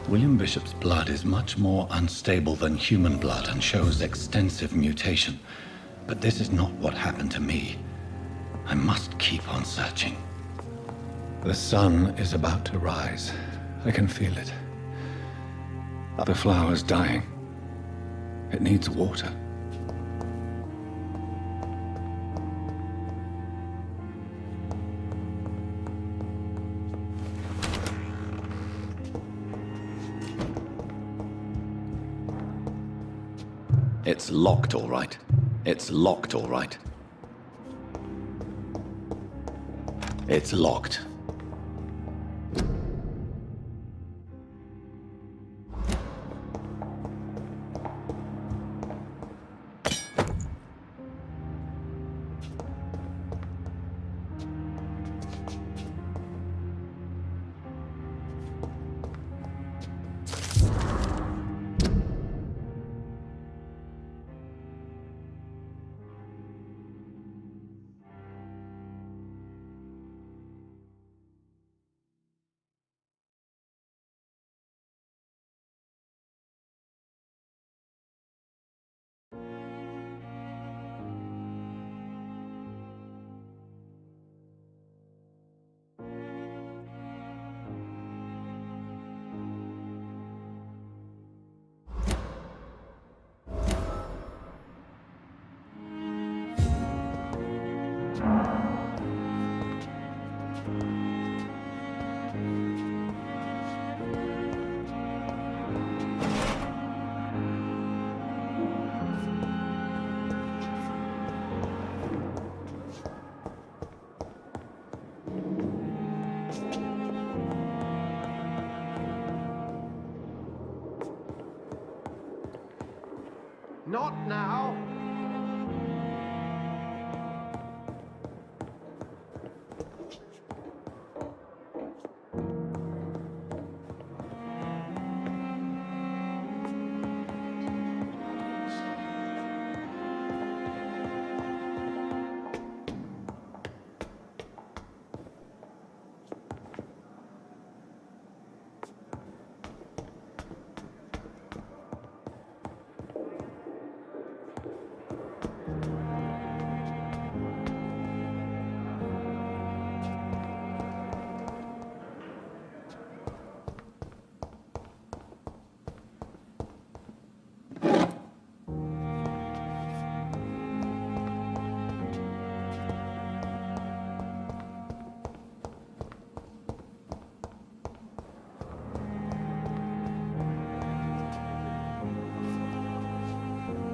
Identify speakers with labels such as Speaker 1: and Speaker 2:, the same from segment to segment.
Speaker 1: William Bishop's blood is much more unstable than human blood and shows extensive mutation. But this is not what happened to me. I must keep on searching. The sun is about to rise. I can feel it. The flower's dying. It needs water. It's locked, all right. It's locked, all right. It's locked.
Speaker 2: Not now.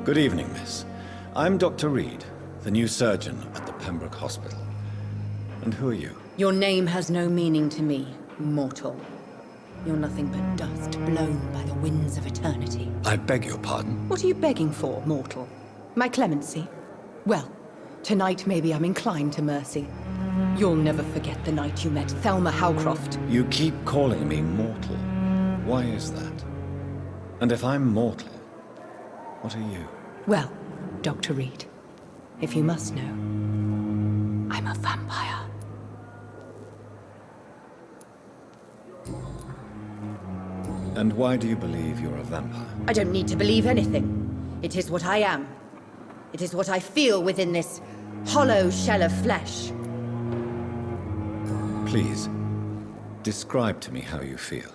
Speaker 1: Good evening, miss. I'm Dr. Reed, the new surgeon at the Pembroke Hospital. And who are you?
Speaker 3: Your name has no meaning to me, mortal. You're nothing but dust blown by the winds of eternity.
Speaker 1: I beg your pardon?
Speaker 3: What are you begging for, mortal? My clemency? Well, tonight maybe I'm inclined to mercy. You'll never forget the night you met Thelma Howcroft.
Speaker 1: You keep calling me mortal. Why is that? And if I'm mortal, what are you?
Speaker 3: Well, Dr. Reed, if you must know, I'm a vampire.
Speaker 1: And why do you believe you're a vampire?
Speaker 3: I don't need to believe anything. It is what I am. It is what I feel within this hollow shell of flesh.
Speaker 1: Please, describe to me how you feel.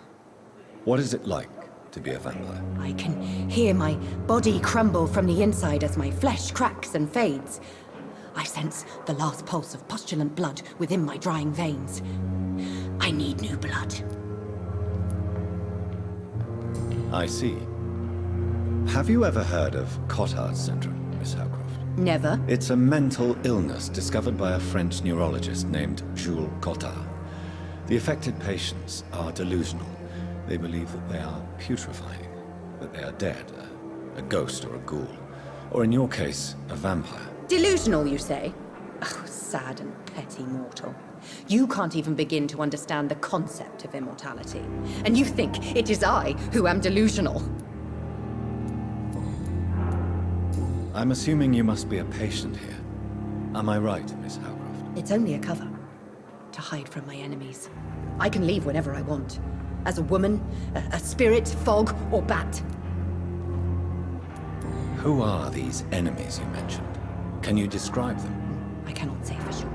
Speaker 1: What is it like to be a vampire?
Speaker 3: I can hear my body crumble from the inside as my flesh cracks and fades. I sense the last pulse of postulant blood within my drying veins. I need new blood.
Speaker 1: I see. Have you ever heard of Cotard's syndrome, Miss Howcroft?
Speaker 3: Never.
Speaker 1: It's a mental illness discovered by a French neurologist named Jules Cotard. The affected patients are delusional. They believe that they are putrefying, that they are dead, a ghost or a ghoul, or in your case, a vampire.
Speaker 3: Delusional, you say? Oh, sad and petty mortal. You can't even begin to understand the concept of immortality. And you think it is I who am delusional.
Speaker 1: I'm assuming you must be a patient here. Am I right, Miss Howcroft?
Speaker 3: It's only a cover. To hide from my enemies. I can leave whenever I want. As a woman, a spirit, fog, or bat.
Speaker 4: Who are these enemies you mentioned? Can you describe them?
Speaker 3: I cannot say for sure.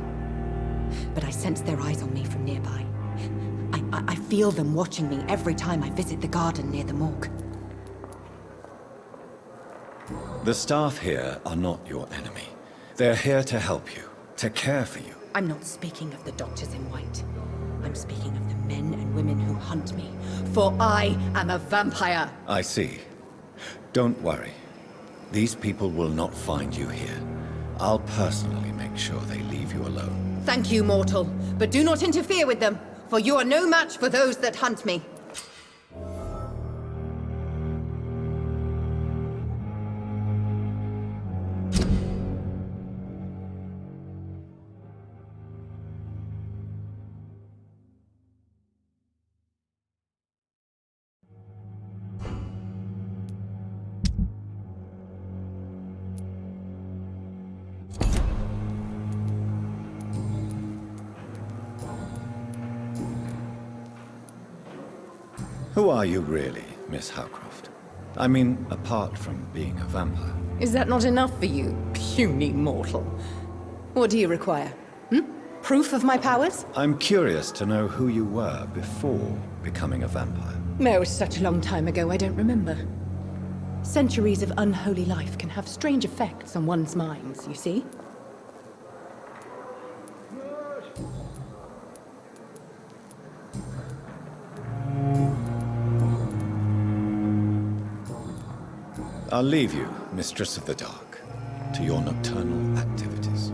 Speaker 3: But I sense their eyes on me from nearby. I feel them watching me every time I visit the garden near the morgue.
Speaker 4: The staff here are not your enemy. They're here to help you, to care for you.
Speaker 3: I'm not speaking of the doctors in white. I'm speaking of the men and women who hunt me. For I am a vampire!
Speaker 4: I see. Don't worry. These people will not find you here. I'll personally make sure they leave you alone.
Speaker 3: Thank you, mortal. But do not interfere with them, for you are no match for those that hunt me.
Speaker 4: Who are you really, Miss Howcroft? I mean, apart from being a vampire.
Speaker 3: Is that not enough for you, puny mortal? What do you require? Proof of my powers?
Speaker 4: I'm curious to know who you were before becoming a vampire.
Speaker 3: It was such a long time ago, I don't remember. Centuries of unholy life can have strange effects on one's minds, you see?
Speaker 4: I'll leave you, Mistress of the Dark, to your nocturnal activities.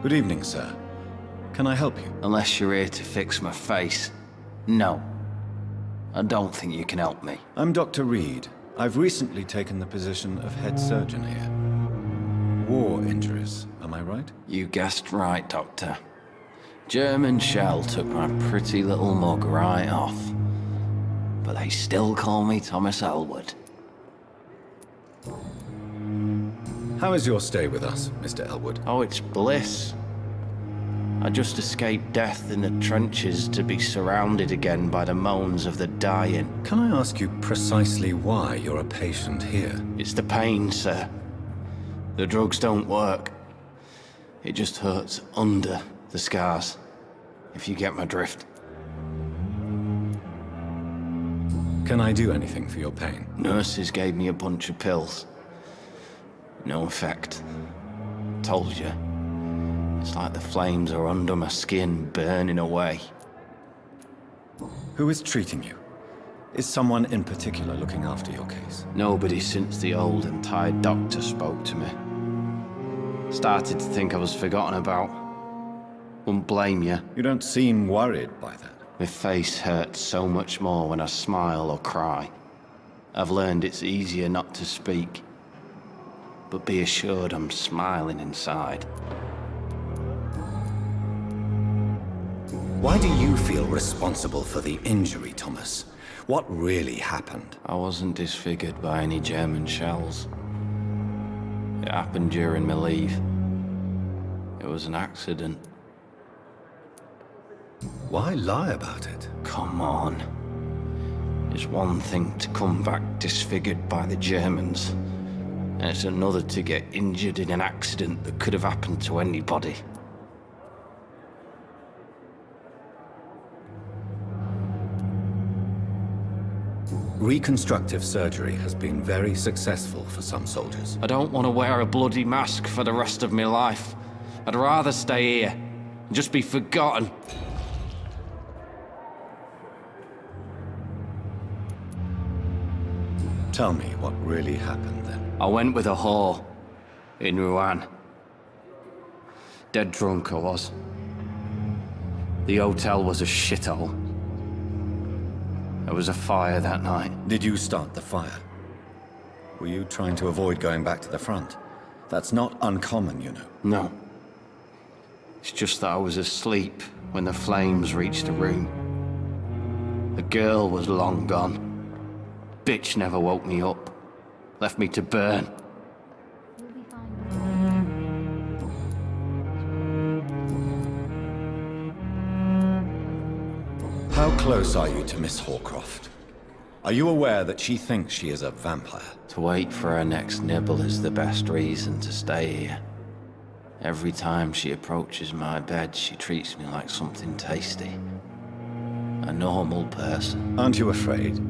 Speaker 4: Good evening, sir. Can I help you?
Speaker 5: Unless you're here to fix my face. No. I don't think you can help me.
Speaker 4: I'm Dr. Reed. I've recently taken the position of head surgeon here. War injuries, am I right?
Speaker 5: You guessed right, Doctor. German shell took my pretty little mug right off. But they still call me Thomas Elwood.
Speaker 4: How is your stay with us, Mr. Elwood?
Speaker 5: Oh, it's bliss. I just escaped death in the trenches to be surrounded again by the moans of the dying.
Speaker 4: Can I ask you precisely why you're a patient here?
Speaker 5: It's the pain, sir. The drugs don't work. It just hurts under the scars, if you get my drift.
Speaker 4: Can I do anything for your pain?
Speaker 5: Nurses gave me a bunch of pills. No effect. Told you. It's like the flames are under my skin, burning away.
Speaker 4: Who is treating you? Is someone in particular looking after your case?
Speaker 5: Nobody since the old and tired doctor spoke to me. Started to think I was forgotten about. Wouldn't blame you.
Speaker 4: You don't seem worried by that.
Speaker 5: My face hurts so much more when I smile or cry. I've learned it's easier not to speak. But be assured I'm smiling inside.
Speaker 1: Why do you feel responsible for the injury, Thomas? What really happened?
Speaker 5: I wasn't disfigured by any German shells. It happened during my leave. It was an accident.
Speaker 4: Why lie about it?
Speaker 5: Come on. It's one thing to come back disfigured by the Germans, and it's another to get injured in an accident that could have happened to anybody.
Speaker 4: Reconstructive surgery has been very successful for some soldiers.
Speaker 5: I don't want to wear a bloody mask for the rest of my life. I'd rather stay here and just be forgotten.
Speaker 4: Tell me what really happened then.
Speaker 5: I went with a whore in Rouen. Dead drunk I was. The hotel was a shithole. There was a fire that night.
Speaker 4: Did you start the fire? Were you trying to avoid going back to the front? That's not uncommon, you know.
Speaker 5: No. It's just that I was asleep when the flames reached the room. The girl was long gone. Bitch never woke me up. Left me to burn.
Speaker 4: How close are you to Miss Horcroft? Are you aware that she thinks she is a vampire?
Speaker 5: To wait for her next nibble is the best reason to stay here. Every time she approaches my bed, she treats me like something tasty. A normal person.
Speaker 4: Aren't you afraid?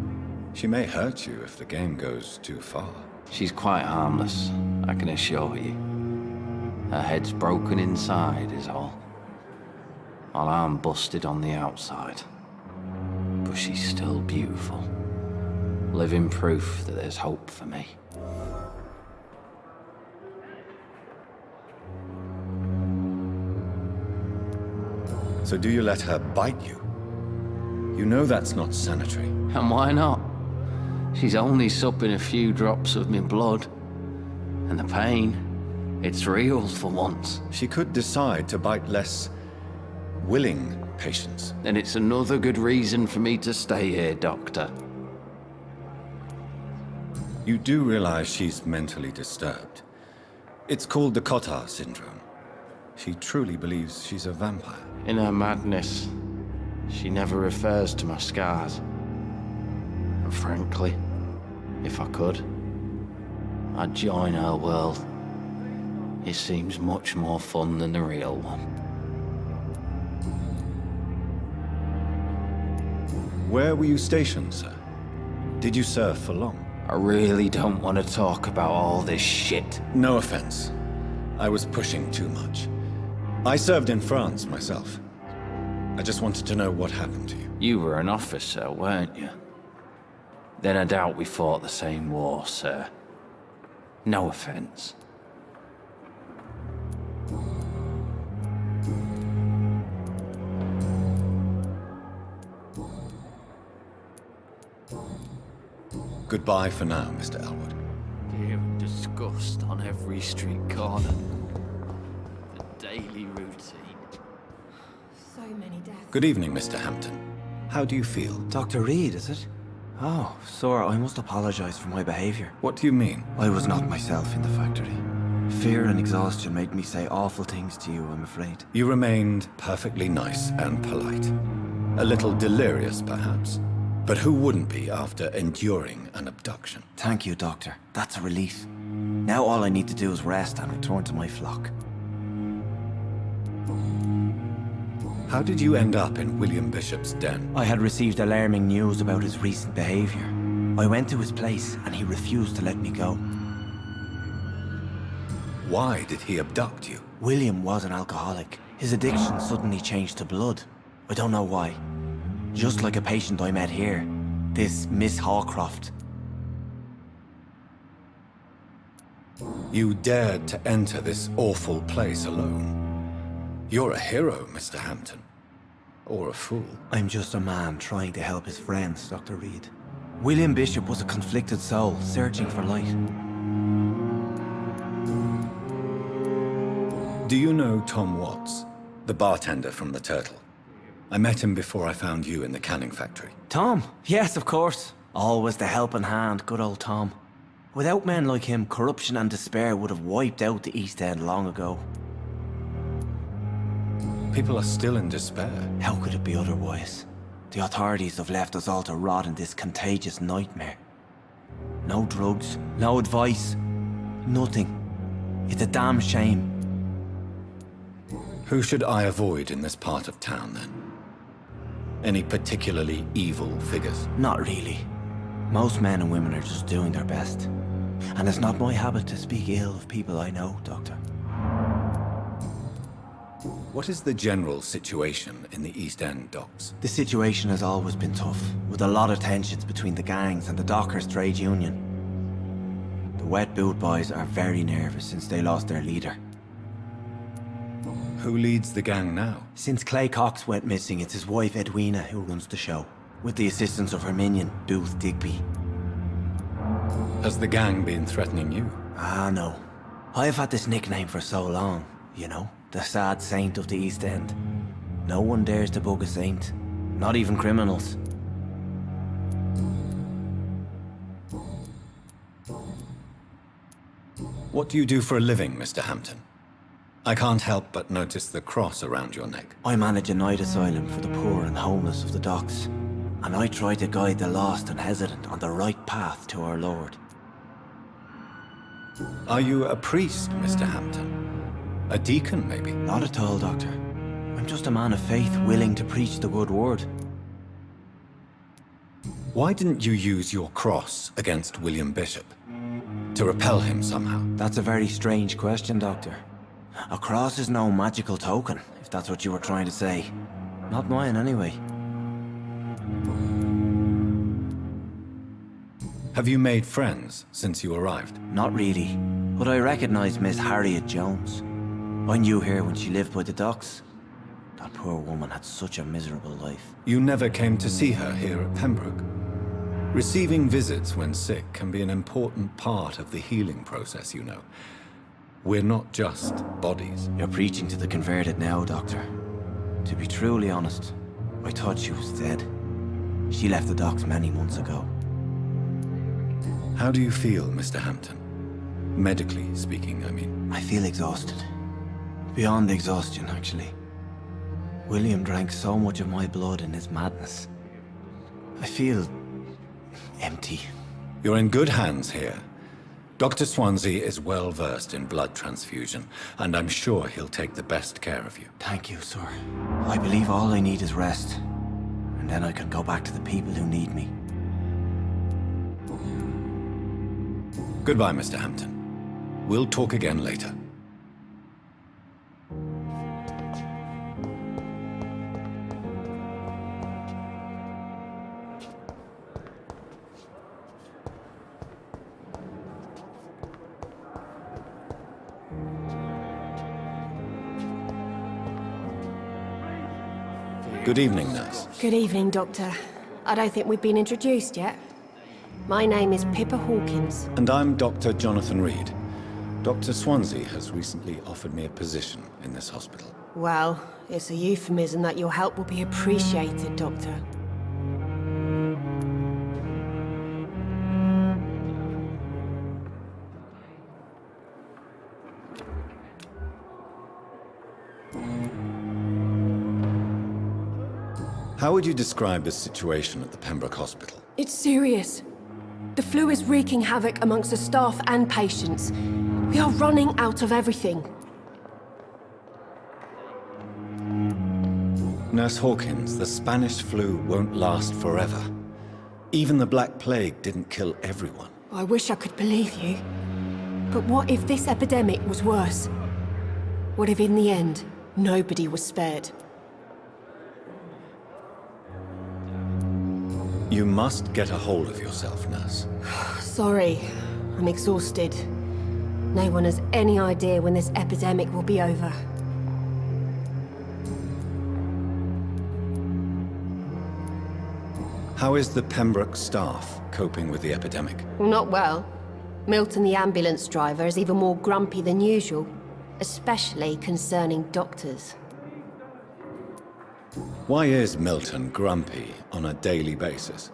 Speaker 4: She may hurt you if the game goes too far.
Speaker 5: She's quite harmless, I can assure you. Her head's broken inside is all. While I'm busted on the outside. But she's still beautiful. Living proof that there's hope for me.
Speaker 4: So do you let her bite you? You know that's not sanitary.
Speaker 5: And why not? She's only supping a few drops of me blood. And the pain, it's real for once.
Speaker 4: She could decide to bite less willing patients.
Speaker 5: And it's another good reason for me to stay here, Doctor.
Speaker 4: You do realize she's mentally disturbed. It's called the Cotard syndrome. She truly believes she's a vampire.
Speaker 5: In her madness, she never refers to my scars. And frankly, if I could, I'd join her world. It seems much more fun than the real one.
Speaker 4: Where were you stationed, sir? Did you serve for long?
Speaker 5: I really don't want to talk about all this shit.
Speaker 4: No offense. I was pushing too much. I served in France myself. I just wanted to know what happened to you.
Speaker 5: You were an officer, weren't you? Then I doubt we fought the same war, sir. No offense.
Speaker 4: Goodbye for now, Mr. Elwood.
Speaker 5: Dear disgust on every street corner. The daily routine.
Speaker 3: So many deaths.
Speaker 4: Good evening, Mr. Hampton. How do you feel?
Speaker 6: Dr. Reed, is it? Oh, sir, I must apologize for my behavior.
Speaker 4: What do you mean?
Speaker 6: I was not myself in the factory. Fear and exhaustion made me say awful things to you, I'm afraid.
Speaker 4: You remained perfectly nice and polite. A little delirious, perhaps. But who wouldn't be after enduring an abduction?
Speaker 6: Thank you, Doctor. That's a relief. Now all I need to do is rest and return to my flock.
Speaker 4: How did you end up in William Bishop's den?
Speaker 6: I had received alarming news about his recent behavior. I went to his place and he refused to let me go.
Speaker 4: Why did he abduct you?
Speaker 6: William was an alcoholic. His addiction suddenly changed to blood. I don't know why. Just like a patient I met here. This Miss Horcroft.
Speaker 4: You dared to enter this awful place alone. You're a hero, Mr. Hampton. Or a fool.
Speaker 6: I'm just a man trying to help his friends, Dr. Reed. William Bishop was a conflicted soul, searching for light.
Speaker 4: Do you know Tom Watts, the bartender from the Turtle? I met him before I found you in the canning factory.
Speaker 6: Tom? Yes, of course. Always the helping hand, good old Tom. Without men like him, corruption and despair would have wiped out the East End long ago.
Speaker 4: People are still in despair.
Speaker 6: How could it be otherwise? The authorities have left us all to rot in this contagious nightmare. No drugs, no advice, nothing. It's a damn shame.
Speaker 4: Who should I avoid in this part of town, then? Any particularly evil figures?
Speaker 6: Not really. Most men and women are just doing their best. And it's not my habit to speak ill of people I know, Doctor.
Speaker 4: What is the general situation in the East End docks?
Speaker 6: The situation has always been tough, with a lot of tensions between the gangs and the Dockers' trade union. The Wet Boot Boys are very nervous since they lost their leader.
Speaker 4: Who leads the gang now?
Speaker 6: Since Clay Cox went missing, it's his wife Edwina who runs the show. with the assistance of her minion, Booth Digby.
Speaker 4: Has the gang been threatening you?
Speaker 6: Ah, no. I've had this nickname for so long, you know, the sad saint of the East End. No one dares to bug a saint, not even criminals.
Speaker 4: What do you do for a living, Mr. Hampton? I can't help but notice the cross around your neck.
Speaker 6: I manage a night asylum for the poor and homeless of the docks, and I try to guide the lost and hesitant on the right path to our Lord.
Speaker 4: Are you a priest, Mr. Hampton? A deacon, maybe?
Speaker 6: Not at all, Doctor. I'm just a man of faith willing to preach the good word.
Speaker 4: Why didn't you use your cross against William Bishop? To repel him somehow?
Speaker 6: That's a very strange question, Doctor. A cross is no magical token, if that's what you were trying to say. Not mine, anyway.
Speaker 4: Have you made friends since you arrived?
Speaker 6: Not really, but I recognize Miss Harriet Jones. I knew her when she lived by the docks. That poor woman had such a miserable life.
Speaker 4: You never came to see her here at Pembroke? Receiving visits when sick can be an important part of the healing process, you know. We're not just bodies.
Speaker 6: You're preaching to the converted now, Doctor. To be truly honest, I thought she was dead. She left the docks many months ago.
Speaker 4: How do you feel, Mr. Hampton? Medically speaking, I mean.
Speaker 6: I feel exhausted. Beyond exhaustion, actually. William drank so much of my blood in his madness. I feel empty.
Speaker 4: You're in good hands here. Dr. Swansea is well versed in blood transfusion, and I'm sure he'll take the best care of you.
Speaker 6: Thank you, sir. I believe all I need is rest. And then I can go back to the people who need me.
Speaker 4: Goodbye, Mr. Hampton. We'll talk again later. Good evening, nurse.
Speaker 7: Good evening, Doctor. I don't think we've been introduced yet. My name is Pippa Hawkins.
Speaker 4: And I'm Dr. Jonathan Reed. Dr. Swansea has recently offered me a position in this hospital.
Speaker 7: Well, it's a euphemism that your help will be appreciated, Doctor.
Speaker 4: How would you describe the situation at the Pembroke Hospital?
Speaker 7: It's serious. The flu is wreaking havoc amongst the staff and patients. We are running out of everything.
Speaker 4: Nurse Hawkins, the Spanish flu won't last forever. Even the Black Plague didn't kill everyone.
Speaker 7: I wish I could believe you. But what if this epidemic was worse? What if in the end, nobody was spared?
Speaker 4: You must get a hold of yourself, nurse.
Speaker 7: Sorry, I'm exhausted. No one has any idea when this epidemic will be over.
Speaker 4: How is the Pembroke staff coping with the epidemic?
Speaker 7: Well, not well. Milton, the ambulance driver, is even more grumpy than usual, especially concerning doctors.
Speaker 4: Why is Milton grumpy on a daily basis?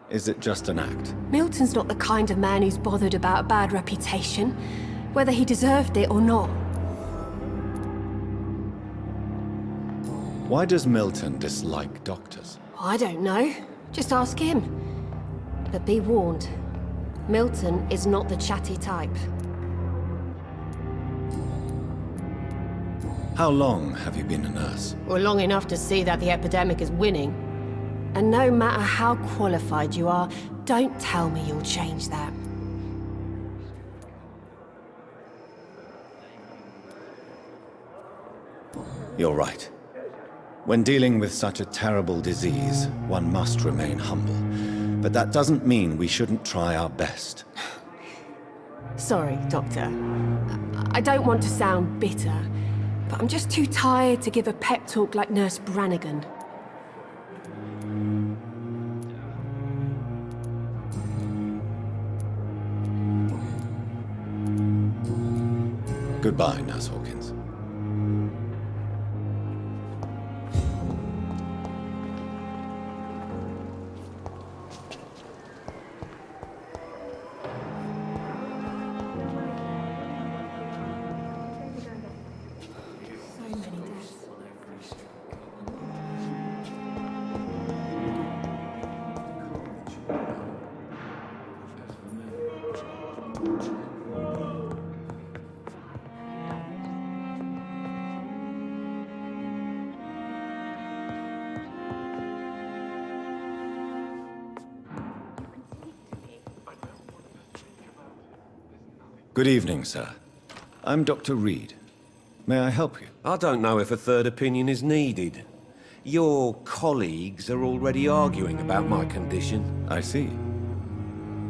Speaker 4: Is it just an act?
Speaker 7: Milton's not the kind of man who's bothered about a bad reputation, whether he deserved it or not.
Speaker 4: Why does Milton dislike doctors?
Speaker 7: I don't know. Just ask him. But be warned, Milton is not the chatty type.
Speaker 4: How long have you been a nurse?
Speaker 7: Well, long enough to see that the epidemic is winning. And no matter how qualified you are, don't tell me you'll change that.
Speaker 4: You're right. When dealing with such a terrible disease, one must remain humble. But that doesn't mean we shouldn't try our best.
Speaker 7: Sorry, Doctor. I don't want to sound bitter, but I'm just too tired to give a pep talk like Nurse Brannigan.
Speaker 4: Goodbye, Nurse Hawkins. Good evening, sir. I'm Dr. Reed. May I help you?
Speaker 8: I don't know if a third opinion is needed. Your colleagues are already arguing about my condition.
Speaker 4: I see.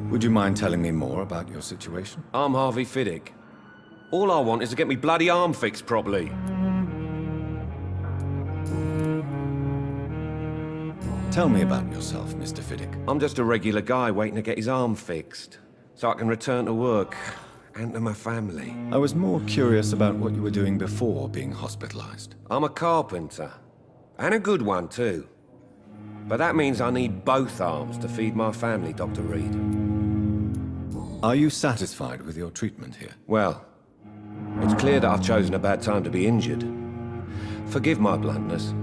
Speaker 4: Would you mind telling me more about your situation?
Speaker 8: I'm Harvey Fiddick. All I want is to get me bloody arm fixed properly.
Speaker 4: Tell me about yourself, Mr. Fiddick.
Speaker 8: I'm just a regular guy waiting to get his arm fixed, so I can return to work and to my family.
Speaker 4: I was more curious about what you were doing before being hospitalized.
Speaker 8: I'm a carpenter, and a good one too. But that means I need both arms to feed my family, Dr. Reed.
Speaker 4: Are you satisfied with your treatment here?
Speaker 8: Well, it's clear that I've chosen a bad time to be injured. Forgive my bluntness,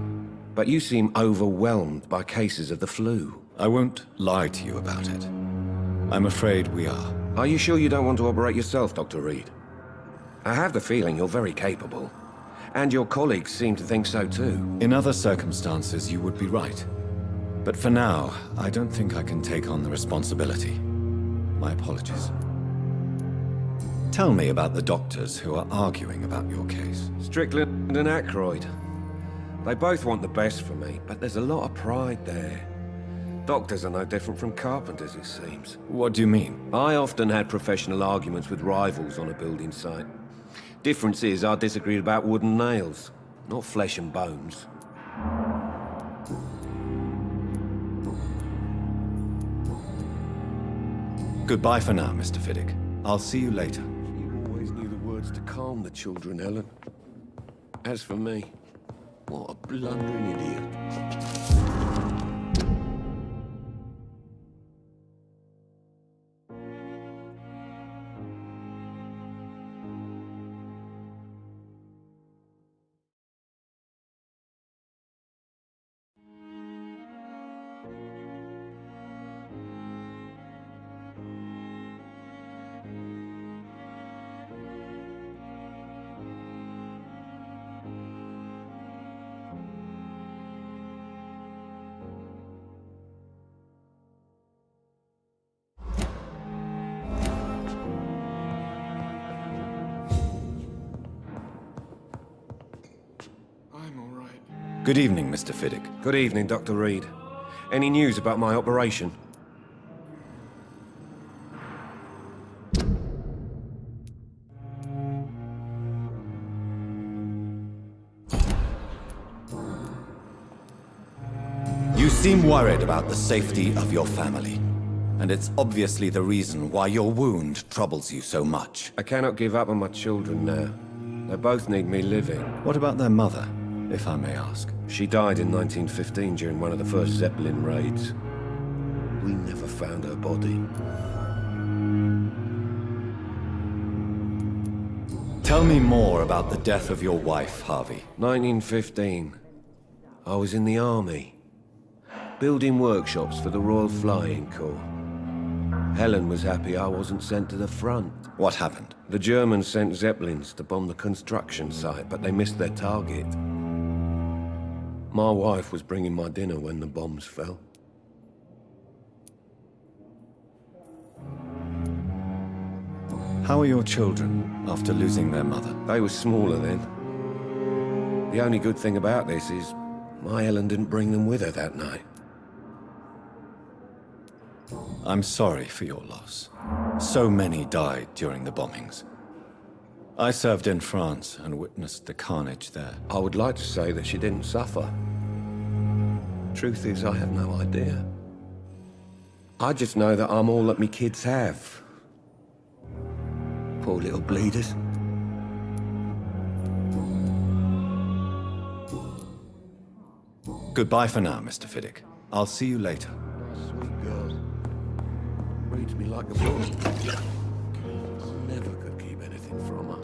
Speaker 8: but you seem overwhelmed by cases of the flu.
Speaker 4: I won't lie to you about it. I'm afraid we are.
Speaker 8: Are you sure you don't want to operate yourself, Dr. Reed? I have the feeling you're very capable. And your colleagues seem to think so too.
Speaker 4: In other circumstances, you would be right. But for now, I don't think I can take on the responsibility. My apologies. Tell me about the doctors who are arguing about your case.
Speaker 8: Strickland and Aykroyd. They both want the best for me, but there's a lot of pride there. Doctors are no different from carpenters, it seems.
Speaker 4: What do you mean?
Speaker 8: I often had professional arguments with rivals on a building site. Difference is, I disagreed about wooden nails, not flesh and bones.
Speaker 4: Goodbye for now, Mr. Fiddick. I'll see you later.
Speaker 8: You always knew the words to calm the children, Helen. As for me, what a blundering idiot.
Speaker 4: Good evening, Mr. Fiddick.
Speaker 8: Good evening, Dr. Reed. Any news about my operation?
Speaker 4: You seem worried about the safety of your family. And it's obviously the reason why your wound troubles you so much.
Speaker 8: I cannot give up on my children now. They both need me living.
Speaker 4: What about their mother, if I may ask?
Speaker 8: She died in 1915 during one of the first Zeppelin raids. We never found her body.
Speaker 4: Tell me more about the death of your wife, Harvey.
Speaker 8: 1915. I was in the army, building workshops for the Royal Flying Corps. Helen was happy I wasn't sent to the front.
Speaker 4: What happened?
Speaker 8: The Germans sent Zeppelins to bomb the construction site, but they missed their target. My wife was bringing my dinner when the bombs fell.
Speaker 4: How are your children after losing their mother?
Speaker 8: They were smaller then. The only good thing about this is my Helen didn't bring them with her that night.
Speaker 4: I'm sorry for your loss. So many died during the bombings. I served in France and witnessed the carnage there.
Speaker 8: I would like to say that she didn't suffer. Truth is, I have no idea. I just know that I'm all that me kids have. Poor little bleeders.
Speaker 4: Goodbye for now, Mr. Fiddick. I'll see you later.
Speaker 8: Sweet girl. Reads me like a book. Never could keep anything from her.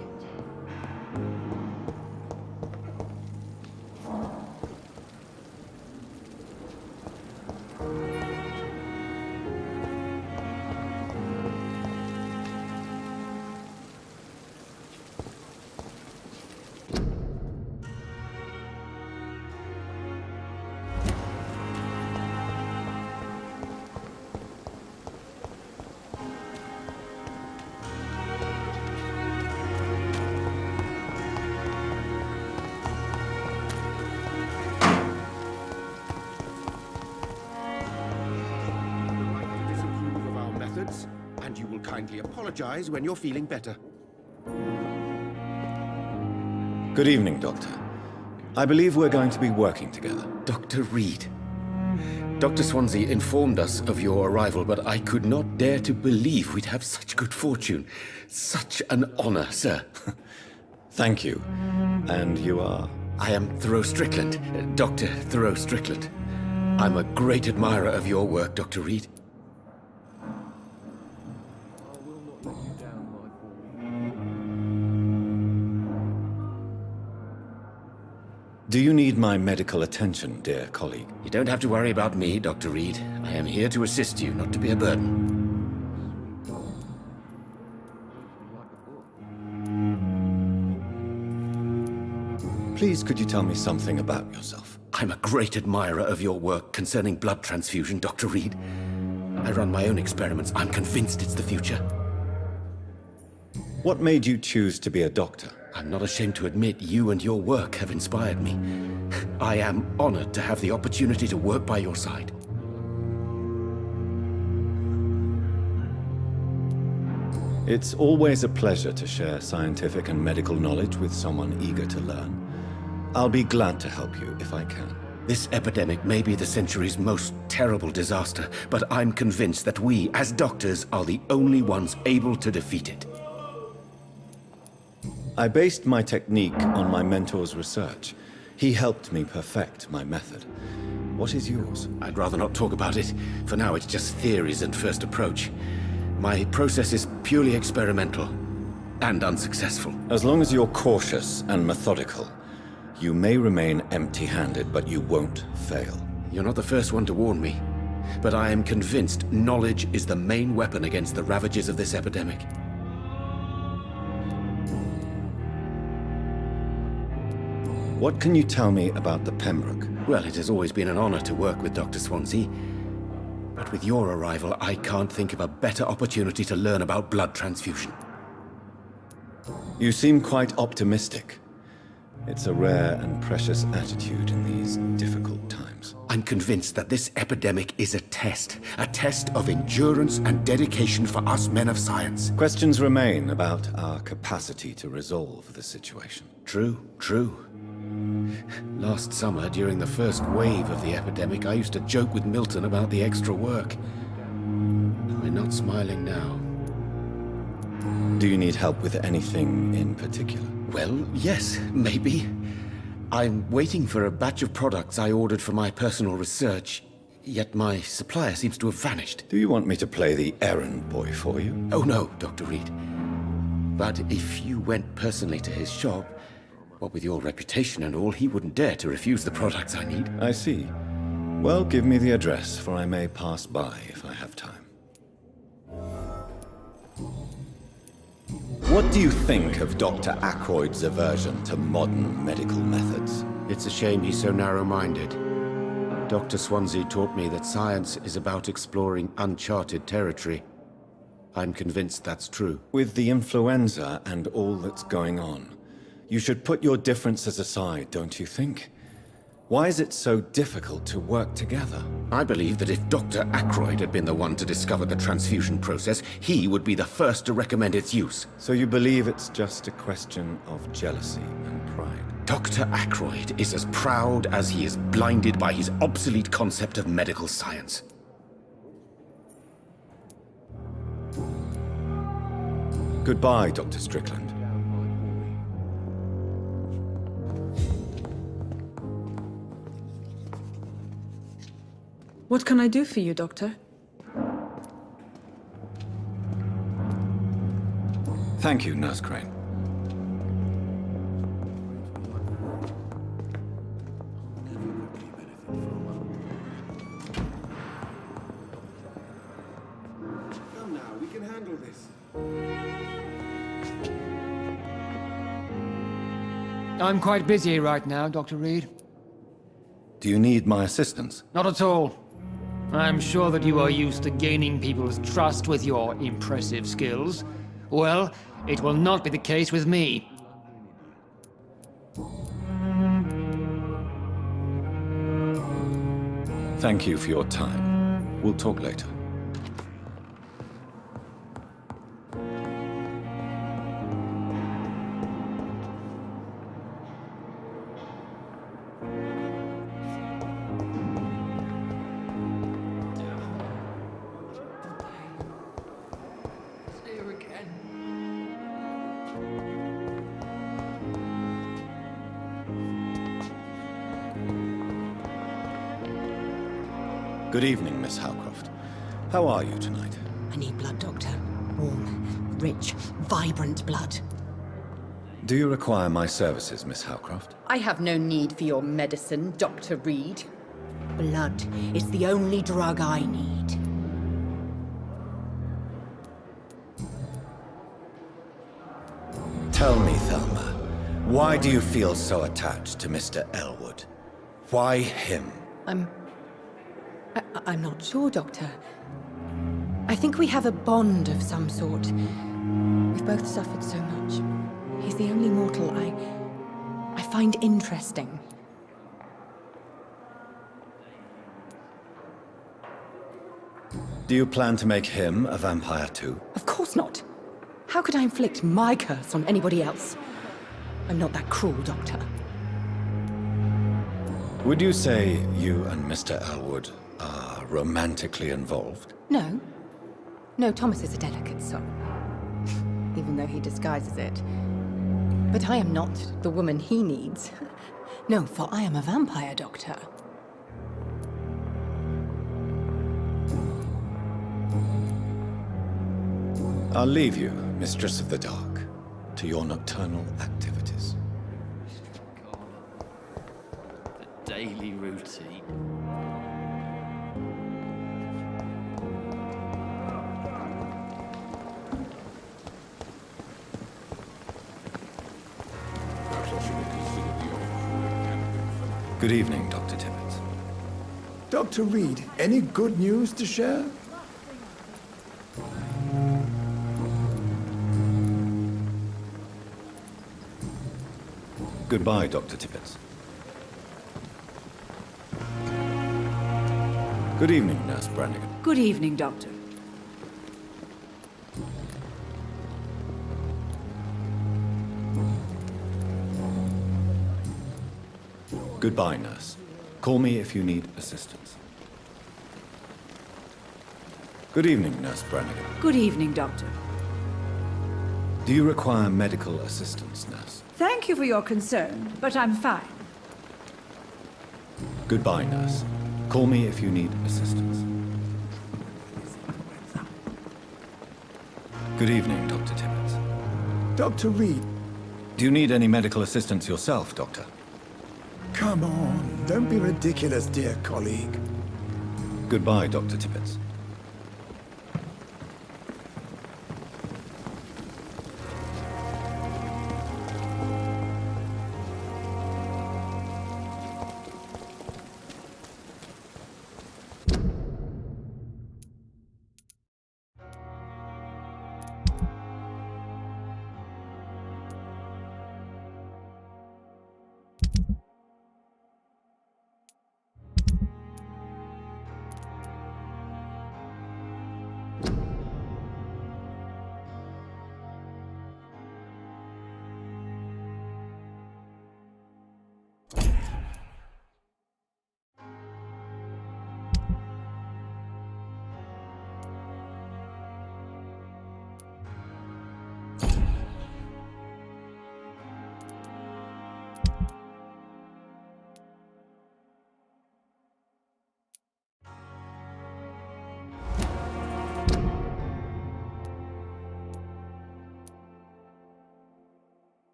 Speaker 2: Disapprove of our methods, and you will kindly apologize when you're feeling better.
Speaker 4: Good evening, Doctor. I believe we're going to be working together.
Speaker 9: Dr. Reed. Dr. Swansea informed us of your arrival, but I could not dare to believe we'd have such good fortune. Such an honor, sir.
Speaker 4: Thank you. And you are?
Speaker 9: I am Thoreau Strickland, Dr. Thoreau Strickland. I'm a great admirer of your work, Dr. Reed.
Speaker 4: Do you need my medical attention, dear colleague?
Speaker 9: You don't have to worry about me, Dr. Reed. I am here to assist you, not to be a burden.
Speaker 4: Please, could you tell me something about yourself?
Speaker 9: I'm a great admirer of your work concerning blood transfusion, Dr. Reed. I run my own experiments. I'm convinced it's the future.
Speaker 4: What made you choose to be a doctor?
Speaker 9: I'm not ashamed to admit you and your work have inspired me. I am honored to have the opportunity to work by your side.
Speaker 4: It's always a pleasure to share scientific and medical knowledge with someone eager to learn. I'll be glad to help you if I can.
Speaker 9: This epidemic may be the century's most terrible disaster, but I'm convinced that we, as doctors, are the only ones able to defeat it.
Speaker 4: I based my technique on my mentor's research. He helped me perfect my method. What is yours?
Speaker 9: I'd rather not talk about it. For now, it's just theories and first approach. My process is purely experimental and unsuccessful.
Speaker 4: As long as you're cautious and methodical, you may remain empty-handed, but you won't fail.
Speaker 9: You're not the first one to warn me, but I am convinced knowledge is the main weapon against the ravages of this epidemic.
Speaker 4: What can you tell me about the Pembroke?
Speaker 9: Well, it has always been an honor to work with Dr. Swansea. But with your arrival, I can't think of a better opportunity to learn about blood transfusion.
Speaker 4: You seem quite optimistic. It's a rare and precious attitude in these difficult times.
Speaker 9: I'm convinced that this epidemic is a test of endurance and dedication for us men of science.
Speaker 4: Questions remain about our capacity to resolve the situation.
Speaker 9: True. Last summer, during the first wave of the epidemic, I used to joke with Milton about the extra work. We're not smiling now.
Speaker 4: Do you need help with anything in particular?
Speaker 9: Well, yes, maybe. I'm waiting for a batch of products I ordered for my personal research, yet my supplier seems to have vanished.
Speaker 4: Do you want me to play the errand boy for you?
Speaker 9: Oh no, Dr. Reed. But if you went personally to his shop, what with your reputation and all, he wouldn't dare to refuse the products I need.
Speaker 4: I see. Well, give me the address, for I may pass by if I have time. What do you think of Dr. Ackroyd's aversion to modern medical methods?
Speaker 9: It's a shame he's so narrow-minded. Dr. Swansea taught me that science is about exploring uncharted territory. I'm convinced that's true.
Speaker 4: With the influenza and all that's going on, you should put your differences aside, don't you think? Why is it so difficult to work together?
Speaker 9: I believe that if Dr. Ackroyd had been the one to discover the transfusion process, he would be the first to recommend its use.
Speaker 4: So you believe it's just a question of jealousy and pride?
Speaker 9: Dr. Ackroyd is as proud as he is blinded by his obsolete concept of medical science.
Speaker 4: Goodbye, Dr. Strickland.
Speaker 10: What can I do for you, Doctor?
Speaker 4: Thank you, Nurse Crane.
Speaker 2: Come now, we can handle this.
Speaker 11: I'm quite busy right now, Dr. Reed.
Speaker 4: Do you need my assistance?
Speaker 11: Not at all. I'm sure that you are used to gaining people's trust with your impressive skills. Well, it will not be the case with me.
Speaker 4: Thank you for your time. We'll talk later. Good evening, Miss Howcroft. How are you tonight?
Speaker 3: I need blood, Doctor. Warm, rich, vibrant blood.
Speaker 4: Do you require my services, Miss Howcroft?
Speaker 3: I have no need for your medicine, Dr. Reed. Blood is the only drug I need.
Speaker 4: Tell me, Thelma, why do you feel so attached to Mr. Elwood? Why him?
Speaker 3: I'm not sure, Doctor. I think we have a bond of some sort. We've both suffered so much. He's the only mortal I find interesting.
Speaker 4: Do you plan to make him a vampire too?
Speaker 3: Of course not. How could I inflict my curse on anybody else? I'm not that cruel, Doctor.
Speaker 4: Would you say you and Mr. Elwood are romantically involved?
Speaker 3: No. No, Thomas is a delicate soul. Even though he disguises it. But I am not the woman he needs. No, for I am a vampire, Doctor.
Speaker 4: I'll leave you, Mistress of the Dark, to your nocturnal activities.
Speaker 5: The daily routine.
Speaker 4: Good evening, Dr. Tippett.
Speaker 12: Dr. Reed, any good news to share?
Speaker 4: Goodbye, Dr. Tippett. Good evening, Nurse Brannigan.
Speaker 10: Good evening, Doctor.
Speaker 4: Goodbye, Nurse. Call me if you need assistance. Good evening, Nurse Brannigan.
Speaker 10: Good evening, Doctor.
Speaker 4: Do you require medical assistance, Nurse?
Speaker 10: Thank you for your concern, but I'm fine.
Speaker 4: Goodbye, Nurse. Call me if you need assistance. Good evening, Dr. Tippett.
Speaker 12: Dr. Reed,
Speaker 4: Do you need any medical assistance yourself, Doctor?
Speaker 12: come on. Don't be ridiculous, dear colleague.
Speaker 4: Goodbye, Dr. Tippett.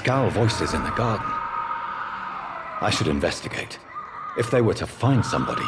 Speaker 1: Scowl voices in the garden. I should investigate. If they were to find somebody.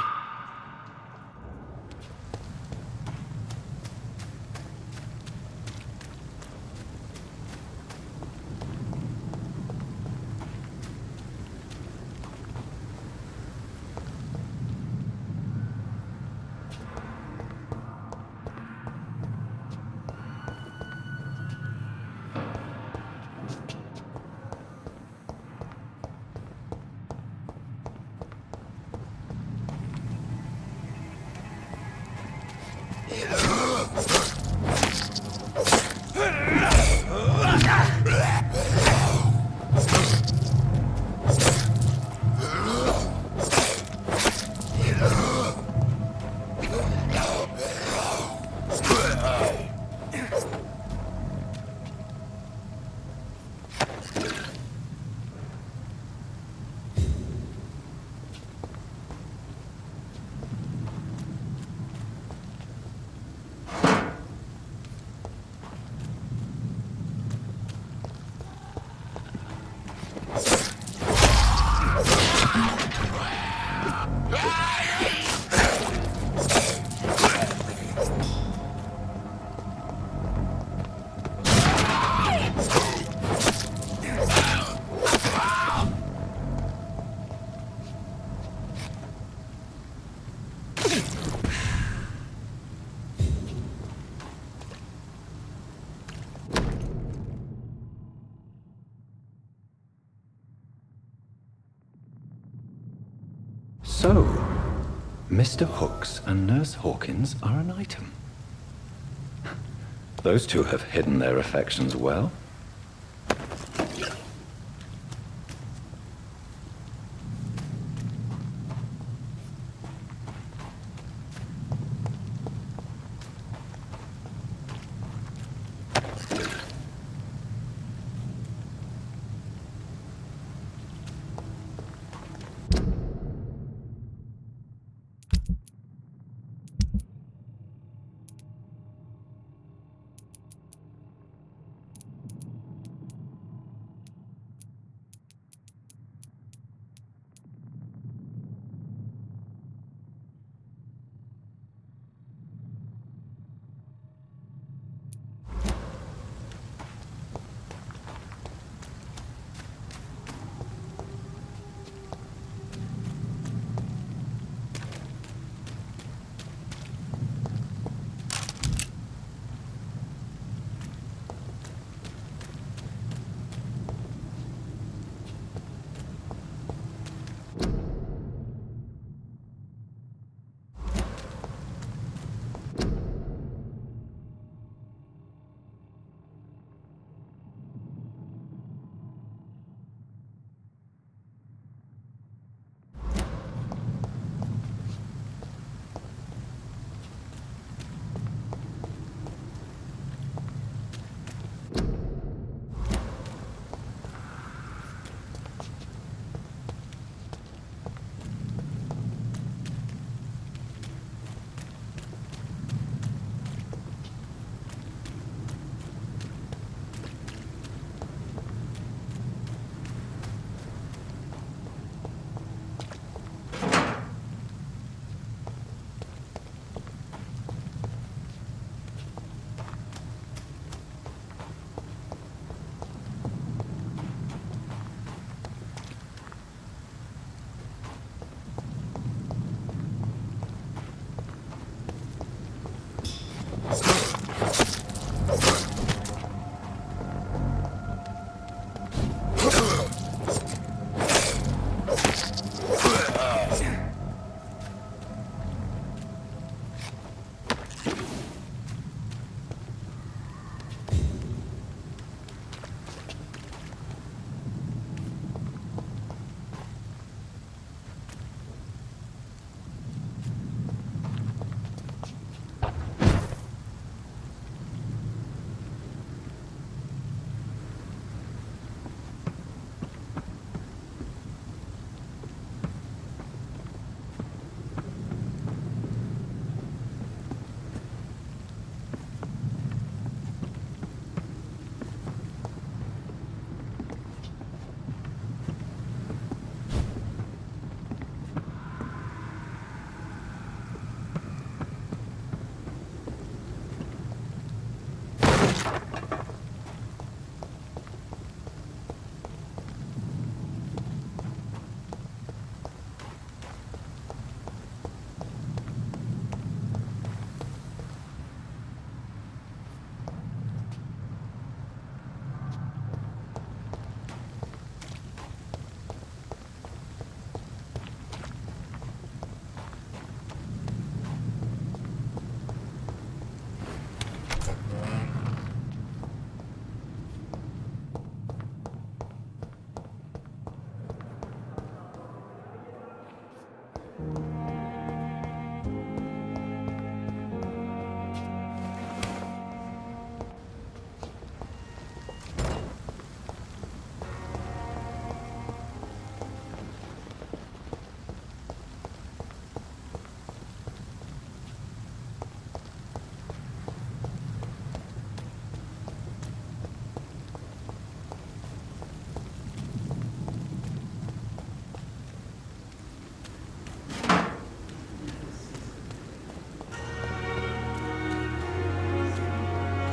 Speaker 1: So, Mr. Hooks and Nurse Hawkins are an item. Those two have hidden their affections well.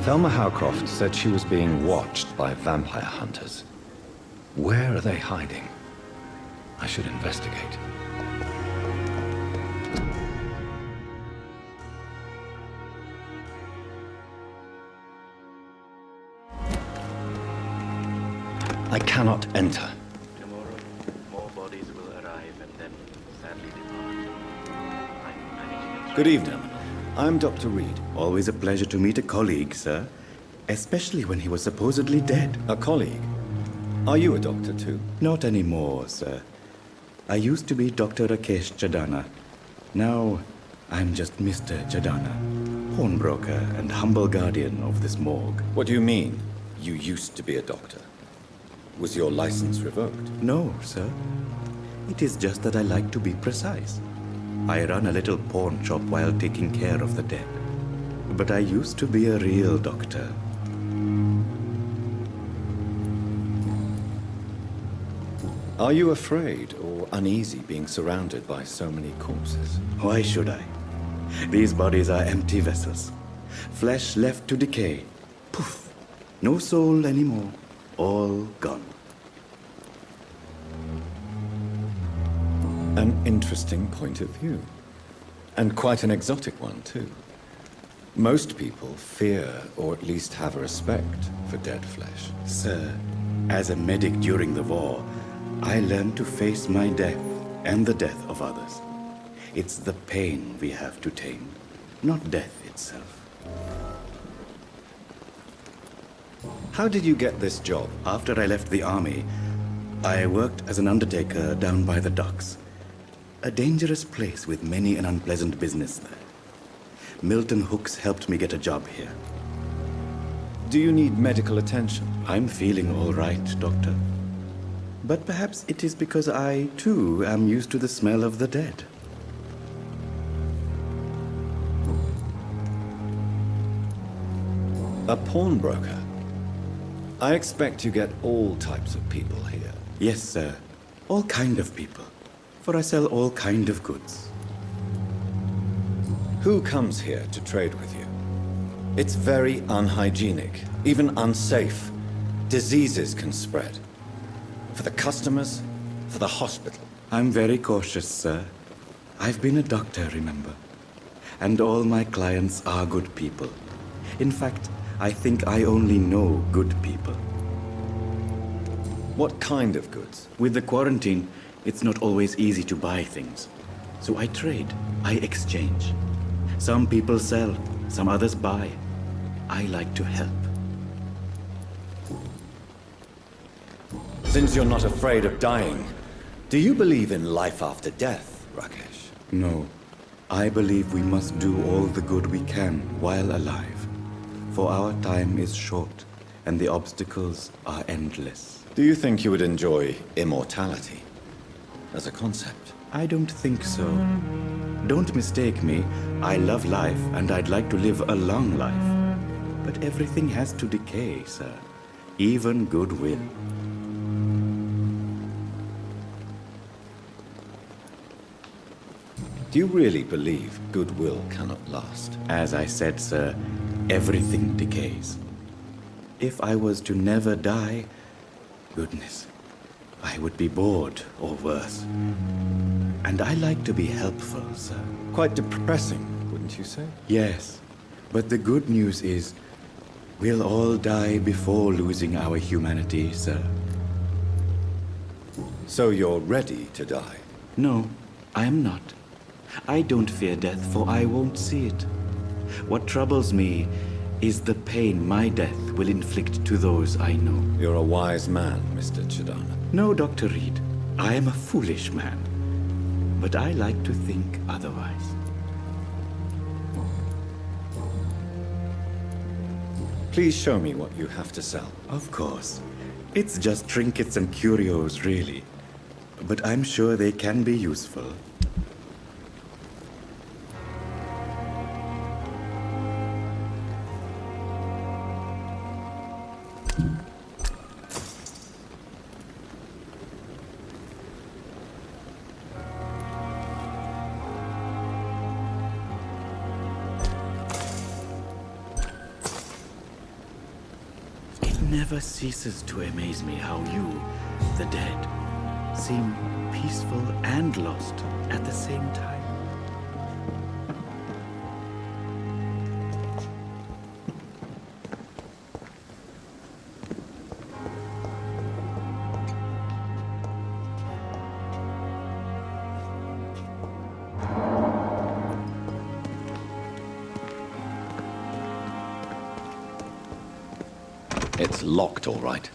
Speaker 4: Thelma Howcroft said she was being watched by vampire hunters. Where are they hiding? I should investigate. I cannot enter.
Speaker 13: Tomorrow, more bodies will arrive and then sadly depart. I'm managing a
Speaker 4: Good evening. I'm Dr. Reed.
Speaker 14: Always a pleasure to meet a colleague, sir. Especially when he was supposedly dead.
Speaker 4: A colleague? Are you a doctor too?
Speaker 14: Not anymore, sir. I used to be Dr. Rakesh Chadana. Now, I'm just Mr. Chadana, pawnbroker and humble guardian of this morgue.
Speaker 4: What do you mean, you used to be a doctor? Was your license revoked?
Speaker 14: No, sir. It is just that I like to be precise. I run a little pawn shop while taking care of the dead. But I used to be a real doctor.
Speaker 4: Are you afraid or uneasy being surrounded by so many corpses?
Speaker 14: Why should I? These bodies are empty vessels. Flesh left to decay. Poof. No soul anymore. All gone.
Speaker 4: An interesting point of view. And quite an exotic one, too. Most people fear, or at least have a respect, for dead flesh.
Speaker 14: Sir, as a medic during the war, I learned to face my death and the death of others. It's the pain we have to tame, not death itself.
Speaker 4: How did you get this job?
Speaker 14: After I left the army, I worked as an undertaker down by the docks. A dangerous place with many an unpleasant business there. Milton Hooks helped me get a job here.
Speaker 4: Do you need medical attention?
Speaker 14: I'm feeling all right, Doctor. But perhaps it is because I, too, am used to the smell of the dead.
Speaker 4: A pawnbroker? I expect you get all types of people here.
Speaker 14: Yes, sir. All kind of people. For I sell all kind of goods.
Speaker 4: Who comes here to trade with you? It's very unhygienic, even unsafe. Diseases can spread. For the customers, for the hospital.
Speaker 14: I'm very cautious, sir. I've been a doctor, remember? And all my clients are good people. In fact, I think I only know good people.
Speaker 4: What kind of goods?
Speaker 14: With the quarantine, it's not always easy to buy things. So I trade, I exchange. Some people sell, some others buy. I like to help.
Speaker 4: Since you're not afraid of dying, do you believe in life after death, Rakesh?
Speaker 14: No. I believe we must do all the good we can while alive. For our time is short, and the obstacles are endless.
Speaker 4: Do you think you would enjoy immortality as a concept?
Speaker 14: I don't think so. Don't mistake me. I love life, and I'd like to live a long life. But everything has to decay, sir. Even goodwill.
Speaker 4: Do you really believe goodwill cannot last?
Speaker 14: As I said, sir, everything decays. If I was to never die, goodness, I would be bored or worse. And I like to be helpful, sir.
Speaker 4: Quite depressing, wouldn't you say?
Speaker 14: Yes, but the good news is we'll all die before losing our humanity, sir.
Speaker 4: So you're ready to die?
Speaker 14: No, I am not. I don't fear death, for I won't see it. What troubles me is the pain my death will inflict to those I know.
Speaker 4: You're a wise man, Mr. Chadana.
Speaker 14: No, Dr. Reed. I am a foolish man. But I like to think otherwise.
Speaker 4: Please show me what you have to sell.
Speaker 14: Of course. It's just trinkets and curios, really. But I'm sure they can be useful. never ceases to amaze me how you, the dead, seem peaceful and lost at the same time.
Speaker 1: It's locked, all right.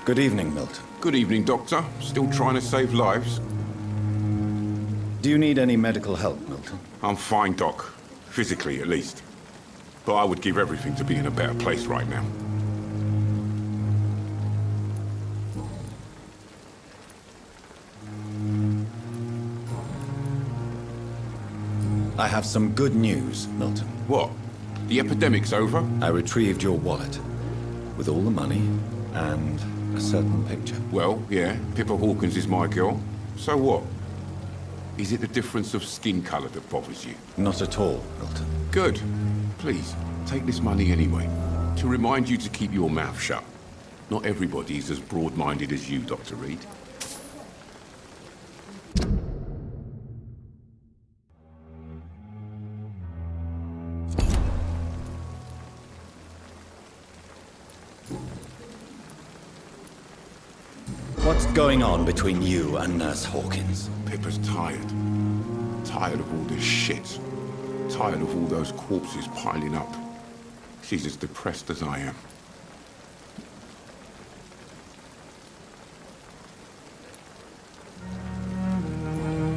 Speaker 1: Good evening, Milton.
Speaker 15: Good evening, Doctor. Still trying to save lives?
Speaker 1: Do you need any medical help, Milton?
Speaker 15: I'm fine, Doc. Physically, at least. But I would give everything to be in a better place right now.
Speaker 1: I have some good news, Milton.
Speaker 15: What? The epidemic's over?
Speaker 1: I retrieved your wallet, with all the money and a certain picture.
Speaker 15: Well, yeah, Pippa Hawkins is my girl. So what? Is it the difference of skin color that bothers you?
Speaker 1: Not at all, Milton.
Speaker 15: Good. Please, take this money anyway. To remind you to keep your mouth shut. Not everybody is as broad-minded as you, Dr. Reed.
Speaker 1: What's going on between you and Nurse Hawkins?
Speaker 15: Pippa's tired. Tired of all this shit. Tired of all those corpses piling up. She's as depressed as I am.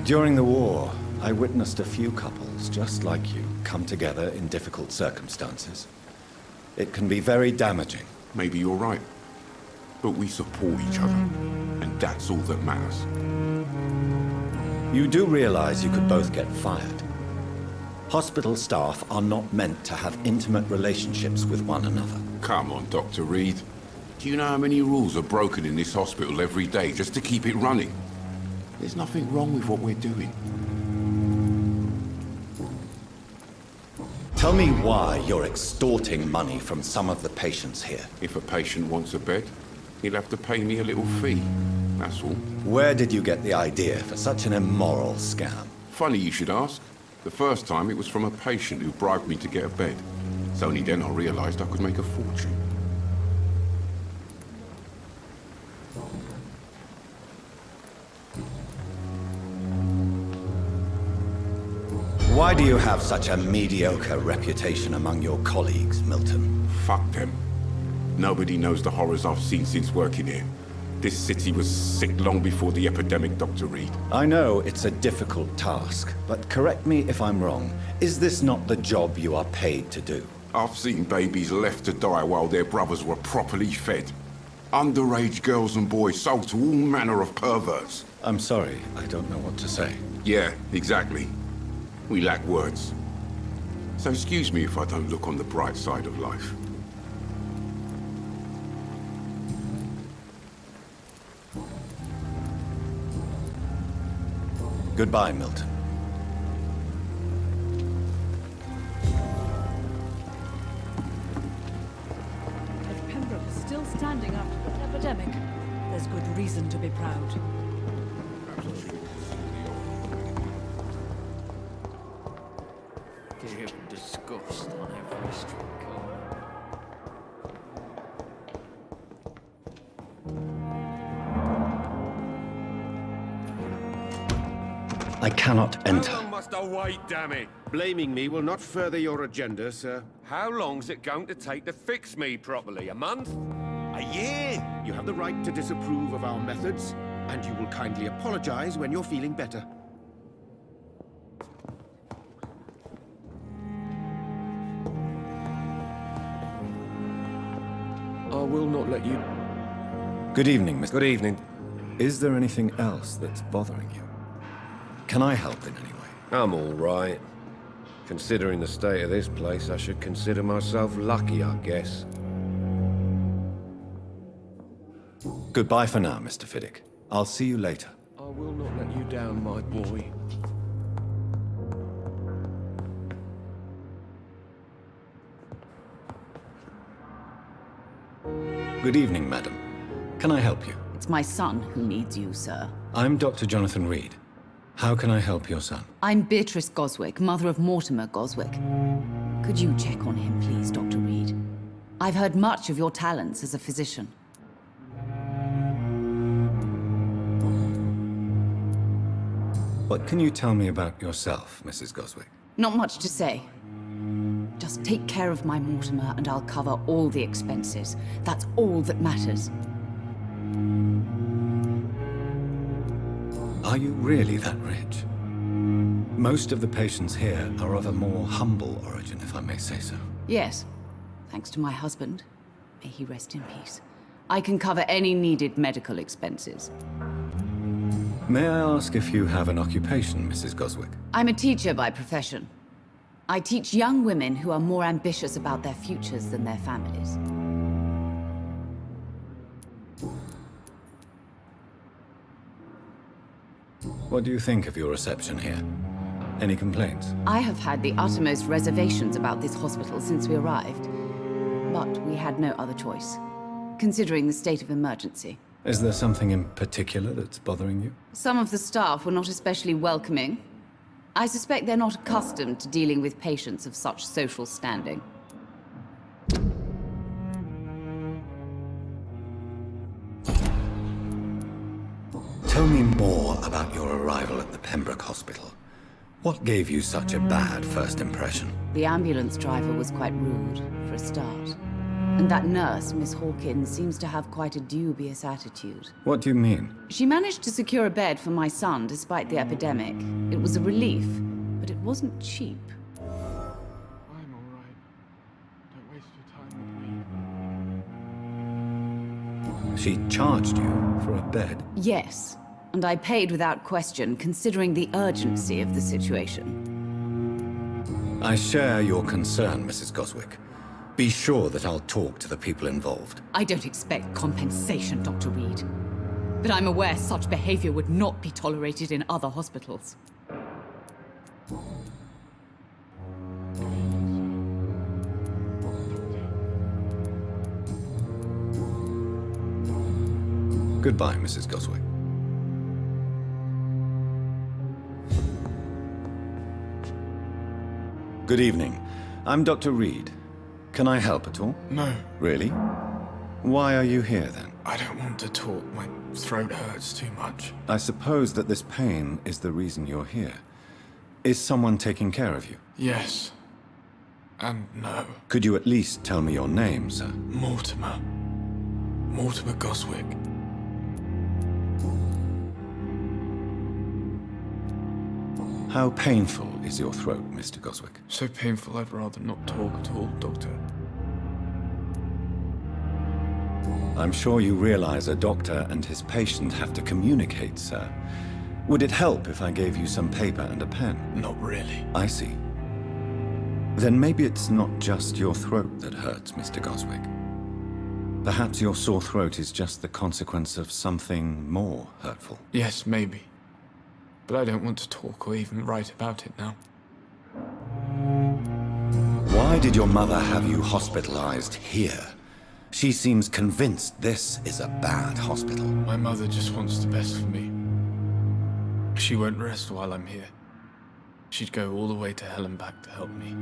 Speaker 1: During the war, I witnessed a few couples, just like you, come together in difficult circumstances. It can be very damaging.
Speaker 15: Maybe you're right. But we support each other, and that's all that matters.
Speaker 1: You do realize you could both get fired. Hospital staff are not meant to have intimate relationships with one another.
Speaker 15: Come on, Dr. Reed. Do you know how many rules are broken in this hospital every day just to keep it running? There's nothing wrong with what we're doing.
Speaker 1: Tell me why you're extorting money from some of the patients here.
Speaker 15: If a patient wants a bed, he'll have to pay me a little fee. That's all.
Speaker 1: Where did you get the idea for such an immoral scam?
Speaker 15: Funny you should ask. The first time it was from a patient who bribed me to get a bed. It's only then I realized I could make a fortune.
Speaker 1: Why do you have such a mediocre reputation among your colleagues, Milton?
Speaker 15: Fuck them. Nobody knows the horrors I've seen since working here. This city was sick long before the epidemic, Dr. Reed.
Speaker 1: I know it's a difficult task, but correct me if I'm wrong. Is this not the job you are paid to do?
Speaker 15: I've seen babies left to die while their brothers were properly fed. Underage girls and boys sold to all manner of perverts.
Speaker 1: I'm sorry, I don't know what to say.
Speaker 15: Yeah, exactly. We lack words. So excuse me if I don't look on the bright side of life.
Speaker 1: Goodbye, Milton.
Speaker 10: If Pembroke is still standing after the epidemic, there's good reason to be proud.
Speaker 5: Fear and disgust on every street corner.
Speaker 1: I cannot enter.
Speaker 8: How long must I wait, damn it?
Speaker 2: Blaming me will not further your agenda, sir.
Speaker 8: How long's it going to take to fix me properly? A month? A year?
Speaker 2: You have the right to disapprove of our methods, and you will kindly apologize when you're feeling better.
Speaker 8: I will not let you...
Speaker 1: Good evening, Mr.
Speaker 8: Good evening.
Speaker 1: Is there anything else that's bothering you? Can I help in any way?
Speaker 8: I'm all right. Considering the state of this place, I should consider myself lucky, I guess.
Speaker 1: Goodbye for now, Mr. Fiddick. I'll see you later.
Speaker 8: I will not let you down, my boy.
Speaker 1: Good evening, madam. Can I help you?
Speaker 16: It's my son who needs you, sir.
Speaker 1: I'm Dr. Jonathan Reed. How can I help your son?
Speaker 16: I'm Beatrice Goswick, mother of Mortimer Goswick. Could you check on him, please, Dr. Reed? I've heard much of your talents as a physician.
Speaker 1: What can you tell me about yourself, Mrs. Goswick?
Speaker 16: Not much to say. Just take care of my Mortimer and I'll cover all the expenses. That's all that matters.
Speaker 1: Are you really that rich? Most of the patients here are of a more humble origin, if I may say so.
Speaker 16: Yes, thanks to my husband. May he rest in peace. I can cover any needed medical expenses.
Speaker 1: May I ask if you have an occupation, Mrs. Goswick?
Speaker 16: I'm a teacher by profession. I teach young women who are more ambitious about their futures than their families.
Speaker 1: What do you think of your reception here? Any complaints?
Speaker 16: I have had the uttermost reservations about this hospital since we arrived. But we had no other choice, considering the state of emergency.
Speaker 1: Is there something in particular that's bothering you?
Speaker 16: Some of the staff were not especially welcoming. I suspect they're not accustomed to dealing with patients of such social standing.
Speaker 1: Tell me more about your arrival at the Pembroke Hospital. What gave you such a bad first impression?
Speaker 16: The ambulance driver was quite rude, for a start. And that nurse, Miss Hawkins, seems to have quite a dubious attitude.
Speaker 1: What do you mean?
Speaker 16: She managed to secure a bed for my son despite the epidemic. It was a relief, but it wasn't cheap.
Speaker 15: I'm all right. Don't waste your time with me.
Speaker 1: She charged you for a bed?
Speaker 16: Yes, and I paid without question, considering the urgency of the situation.
Speaker 1: I share your concern, Mrs. Goswick. Be sure that I'll talk to the people involved.
Speaker 16: I don't expect compensation, Dr. Reed. But I'm aware such behavior would not be tolerated in other hospitals.
Speaker 1: Goodbye, Mrs. Goswick. Good evening. I'm Dr. Reed. Can I help at all?
Speaker 17: No.
Speaker 1: Really? Why are you here, then?
Speaker 17: I don't want to talk. My throat hurts too much.
Speaker 1: I suppose that this pain is the reason you're here. Is someone taking care of you?
Speaker 17: Yes. And no.
Speaker 1: Could you at least tell me your name, sir?
Speaker 17: Mortimer. Mortimer Goswick.
Speaker 4: How painful is your throat, Mr. Goswick?
Speaker 17: So painful I'd rather not talk at all, Doctor.
Speaker 4: I'm sure you realize a doctor and his patient have to communicate, sir. Would it help if I gave you some paper and a pen?
Speaker 17: Not really.
Speaker 4: I see. Then maybe it's not just your throat that hurts, Mr. Goswick. Perhaps your sore throat is just the consequence of something more hurtful.
Speaker 17: Yes, maybe. But I don't want to talk or even write about it now.
Speaker 4: Why did your mother have you hospitalized here? She seems convinced this is a bad hospital.
Speaker 17: My mother just wants the best for me. She won't rest while I'm here. She'd go all the way to hell and back to help me.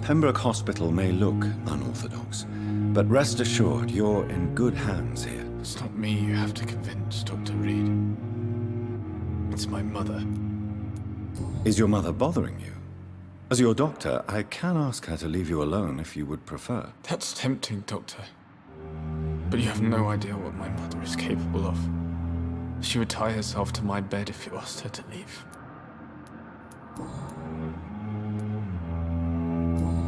Speaker 4: Pembroke Hospital may look unorthodox, but rest assured you're in good hands here.
Speaker 17: It's not me you have to convince, Dr. Reed. It's my mother.
Speaker 4: Is your mother bothering you? As your doctor, I can ask her to leave you alone if you would prefer.
Speaker 17: That's tempting, Doctor. But you have no idea what my mother is capable of. She would tie herself to my bed if you asked her to leave.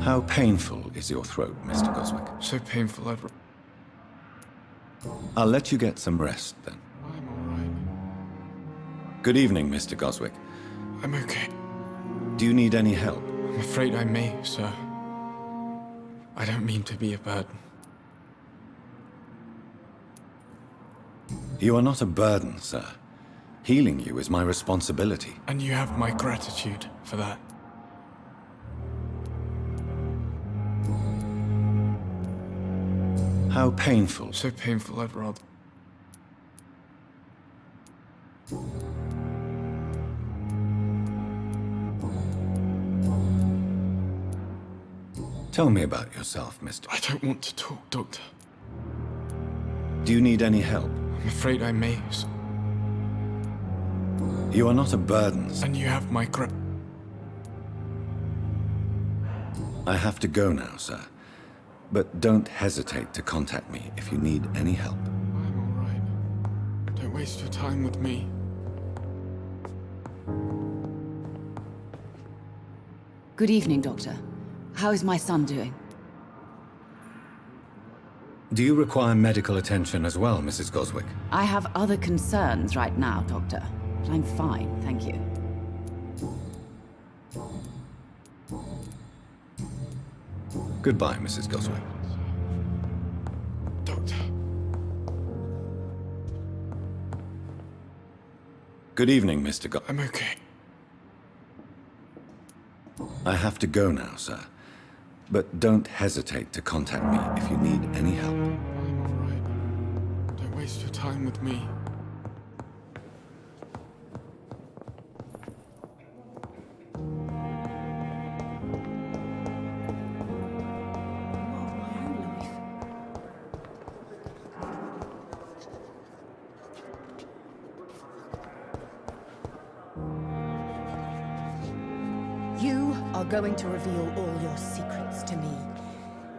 Speaker 4: How painful is your throat, Mr. Goswick?
Speaker 17: So painful
Speaker 4: I'll let you get some rest, then.
Speaker 17: I'm all right.
Speaker 4: Good evening, Mr. Goswick.
Speaker 17: I'm okay.
Speaker 4: Do you need any help?
Speaker 17: I'm afraid I may, sir. I don't mean to be a burden.
Speaker 4: You are not a burden, sir. Healing you is my responsibility.
Speaker 17: And you have my gratitude for that.
Speaker 4: How painful.
Speaker 17: So painful I'd rather...
Speaker 4: Tell me about yourself, Mr.
Speaker 17: I don't want to talk, Doctor.
Speaker 4: Do you need any help?
Speaker 17: I'm afraid I may, sir.
Speaker 4: You are not a burden, sir.
Speaker 17: And you have my
Speaker 4: I have to go now, sir. But don't hesitate to contact me if you need any help.
Speaker 17: I'm all right. Don't waste your time with me.
Speaker 16: Good evening, Doctor. How is my son doing?
Speaker 4: Do you require medical attention as well, Mrs. Goswick?
Speaker 16: I have other concerns right now, Doctor. But I'm fine, thank you.
Speaker 4: Goodbye, Mrs. Goswick.
Speaker 17: Doctor.
Speaker 4: Good evening, Mr. Goswick.
Speaker 17: I'm okay.
Speaker 4: I have to go now, sir. But don't hesitate to contact me if you need any help.
Speaker 17: I'm all right. Don't waste your time with me.
Speaker 3: You are going to reveal all your secrets to me,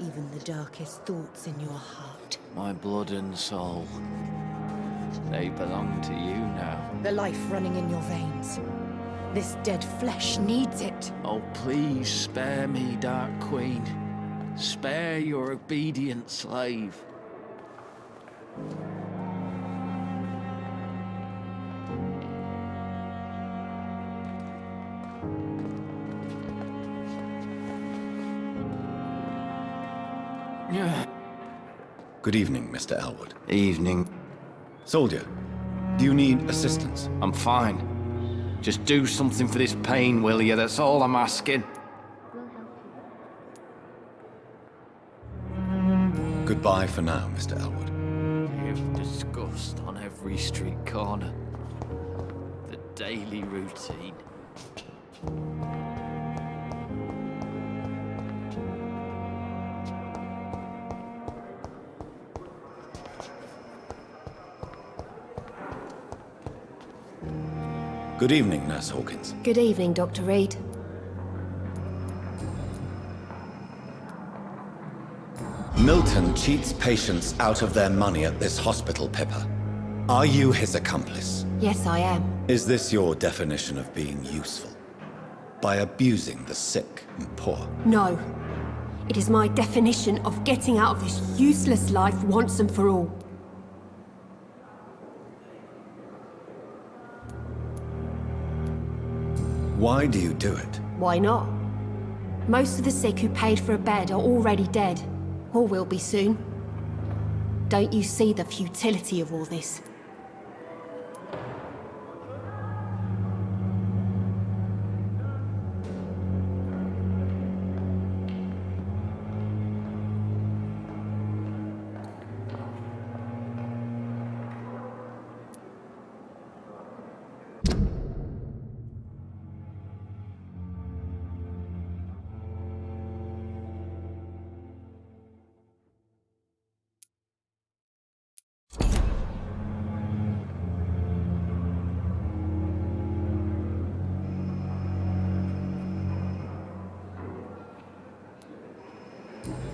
Speaker 3: even the darkest thoughts in your heart.
Speaker 5: My blood and soul, they belong to you now.
Speaker 3: The life running in your veins. This dead flesh needs it.
Speaker 5: Oh, please spare me, Dark Queen. Spare your obedient slave.
Speaker 4: Good evening, Mr. Elwood.
Speaker 5: Evening.
Speaker 4: Soldier, do you need assistance?
Speaker 5: I'm fine. Just do something for this pain, will you? That's all I'm asking.
Speaker 4: Goodbye for now, Mr. Elwood.
Speaker 5: You've disgust on every street corner. The daily routine.
Speaker 4: Good evening, Nurse Hawkins.
Speaker 7: Good evening, Dr. Reed.
Speaker 4: Milton cheats patients out of their money at this hospital, Pippa. Are you his accomplice?
Speaker 7: Yes, I am.
Speaker 4: Is this your definition of being useful? By abusing the sick and poor?
Speaker 7: No. It is my definition of getting out of this useless life once and for all.
Speaker 4: Why do you do it?
Speaker 7: Why not? Most of the sick who paid for a bed are already dead, or will be soon. Don't you see the futility of all this?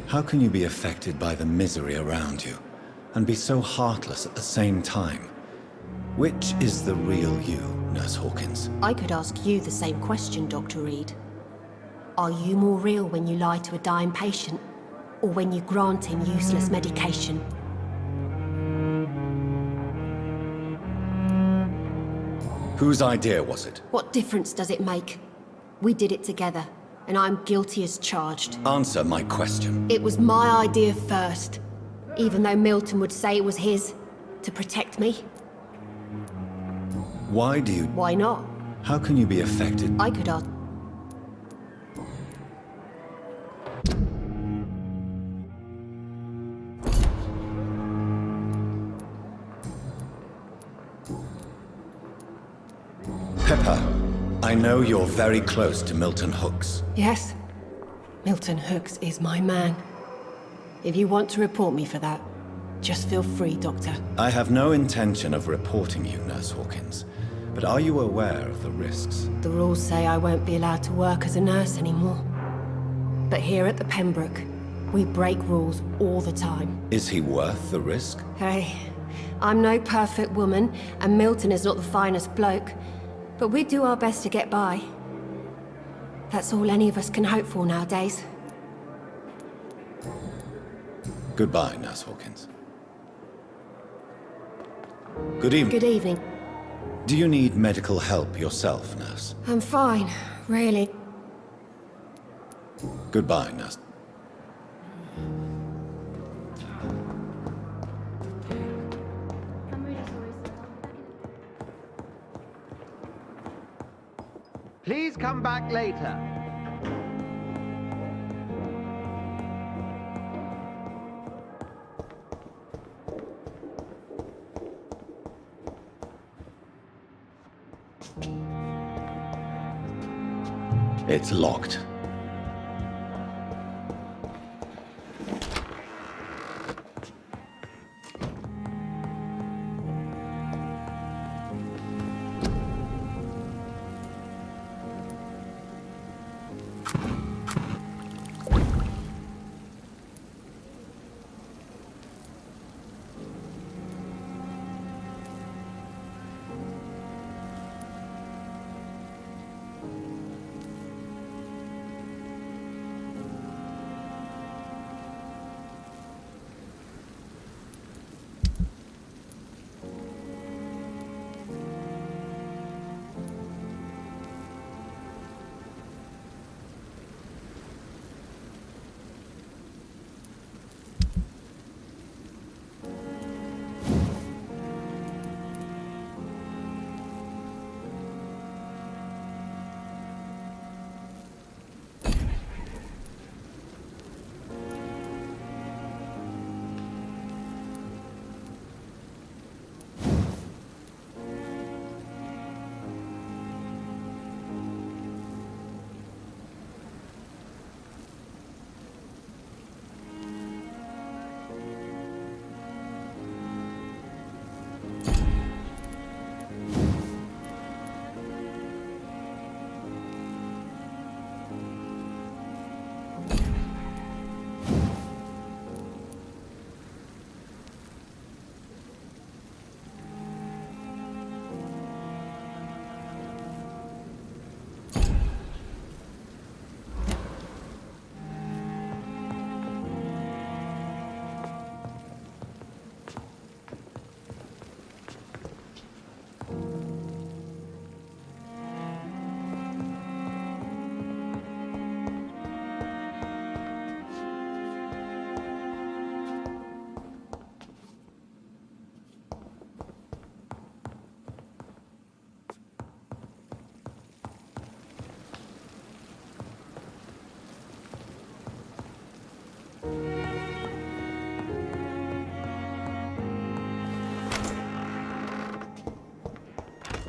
Speaker 4: How can you be affected by the misery around you, and be so heartless at the same time? Which is the real you, Nurse Hawkins?
Speaker 7: I could ask you the same question, Dr. Reed. Are you more real when you lie to a dying patient, or when you grant him useless medication?
Speaker 4: Whose idea was it?
Speaker 7: What difference does it make? We did it together, and I'm guilty as charged.
Speaker 4: Answer my question.
Speaker 7: It was my idea first, even though Milton would say it was his, to protect me.
Speaker 4: Why do you...
Speaker 7: Why not?
Speaker 4: How can you be affected?
Speaker 7: I could ask...
Speaker 4: Pepper, I know you're very close to Milton Hooks.
Speaker 7: Yes. Milton Hooks is my man. If you want to report me for that, just feel free, Doctor.
Speaker 4: I have no intention of reporting you, Nurse Hawkins. But are you aware of the risks?
Speaker 7: The rules say I won't be allowed to work as a nurse anymore. But here at the Pembroke, we break rules all the time.
Speaker 4: Is he worth the risk?
Speaker 7: Hey, I'm no perfect woman, and Milton is not the finest bloke. But we do our best to get by. That's all any of us can hope for nowadays.
Speaker 4: Goodbye, Nurse Hawkins. Good evening.
Speaker 7: Good evening.
Speaker 4: Do you need medical help yourself, Nurse?
Speaker 7: I'm fine, really.
Speaker 4: Goodbye, Nurse.
Speaker 18: Please come back later.
Speaker 1: It's locked.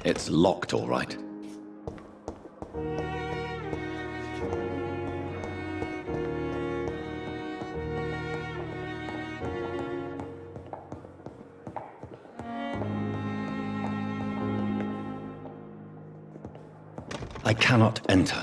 Speaker 1: It's locked, all right. I cannot enter.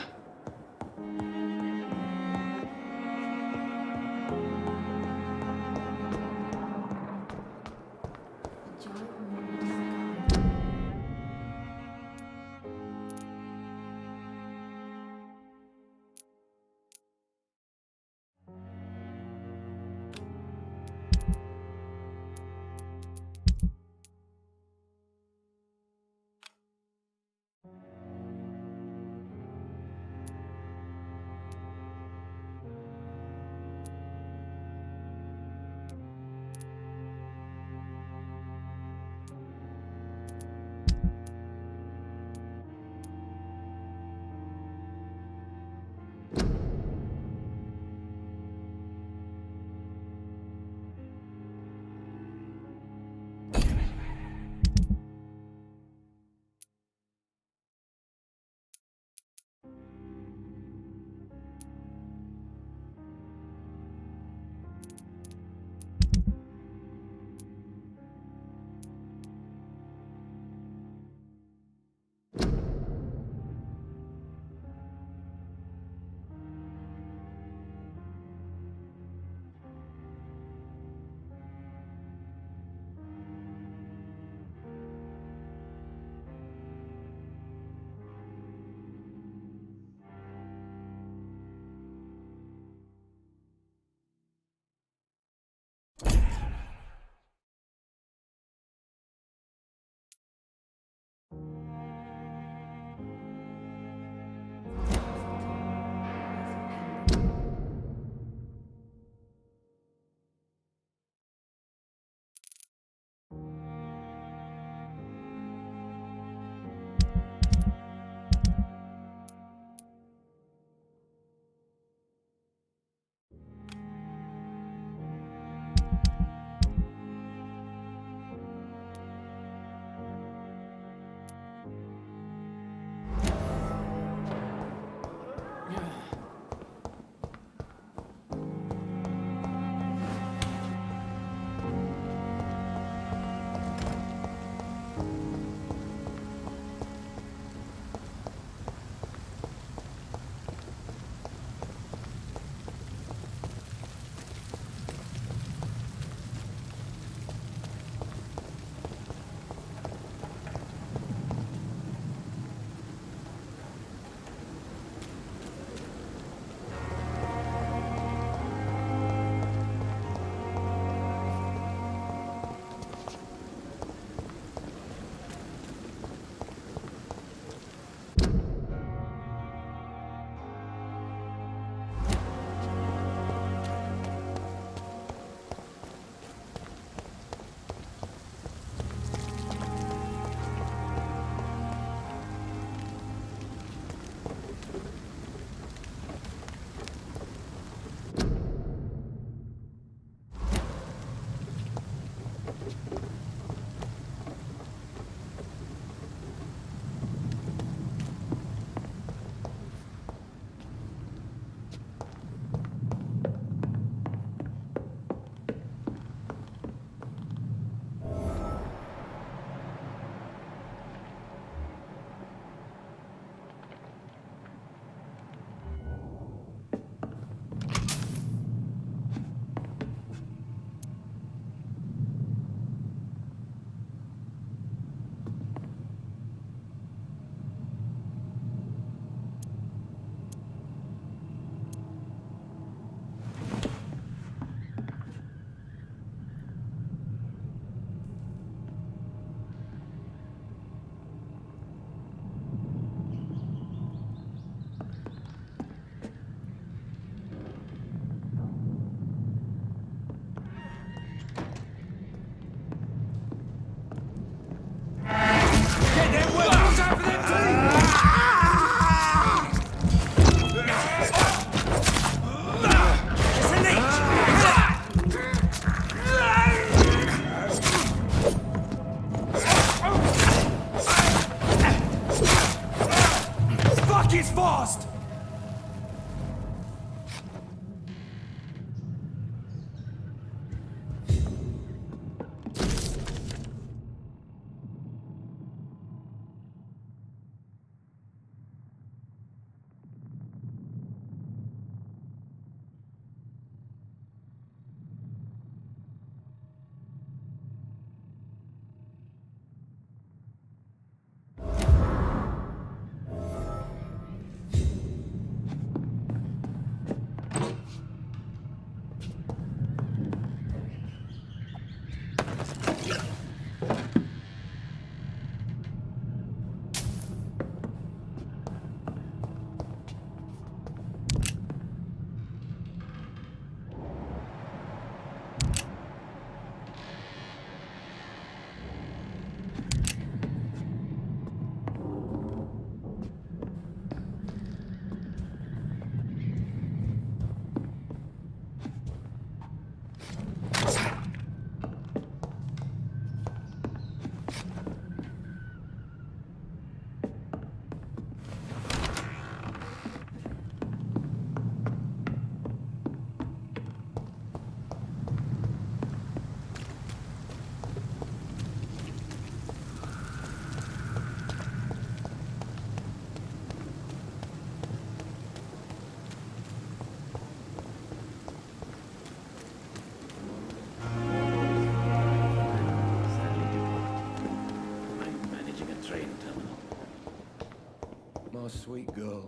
Speaker 8: My sweet girl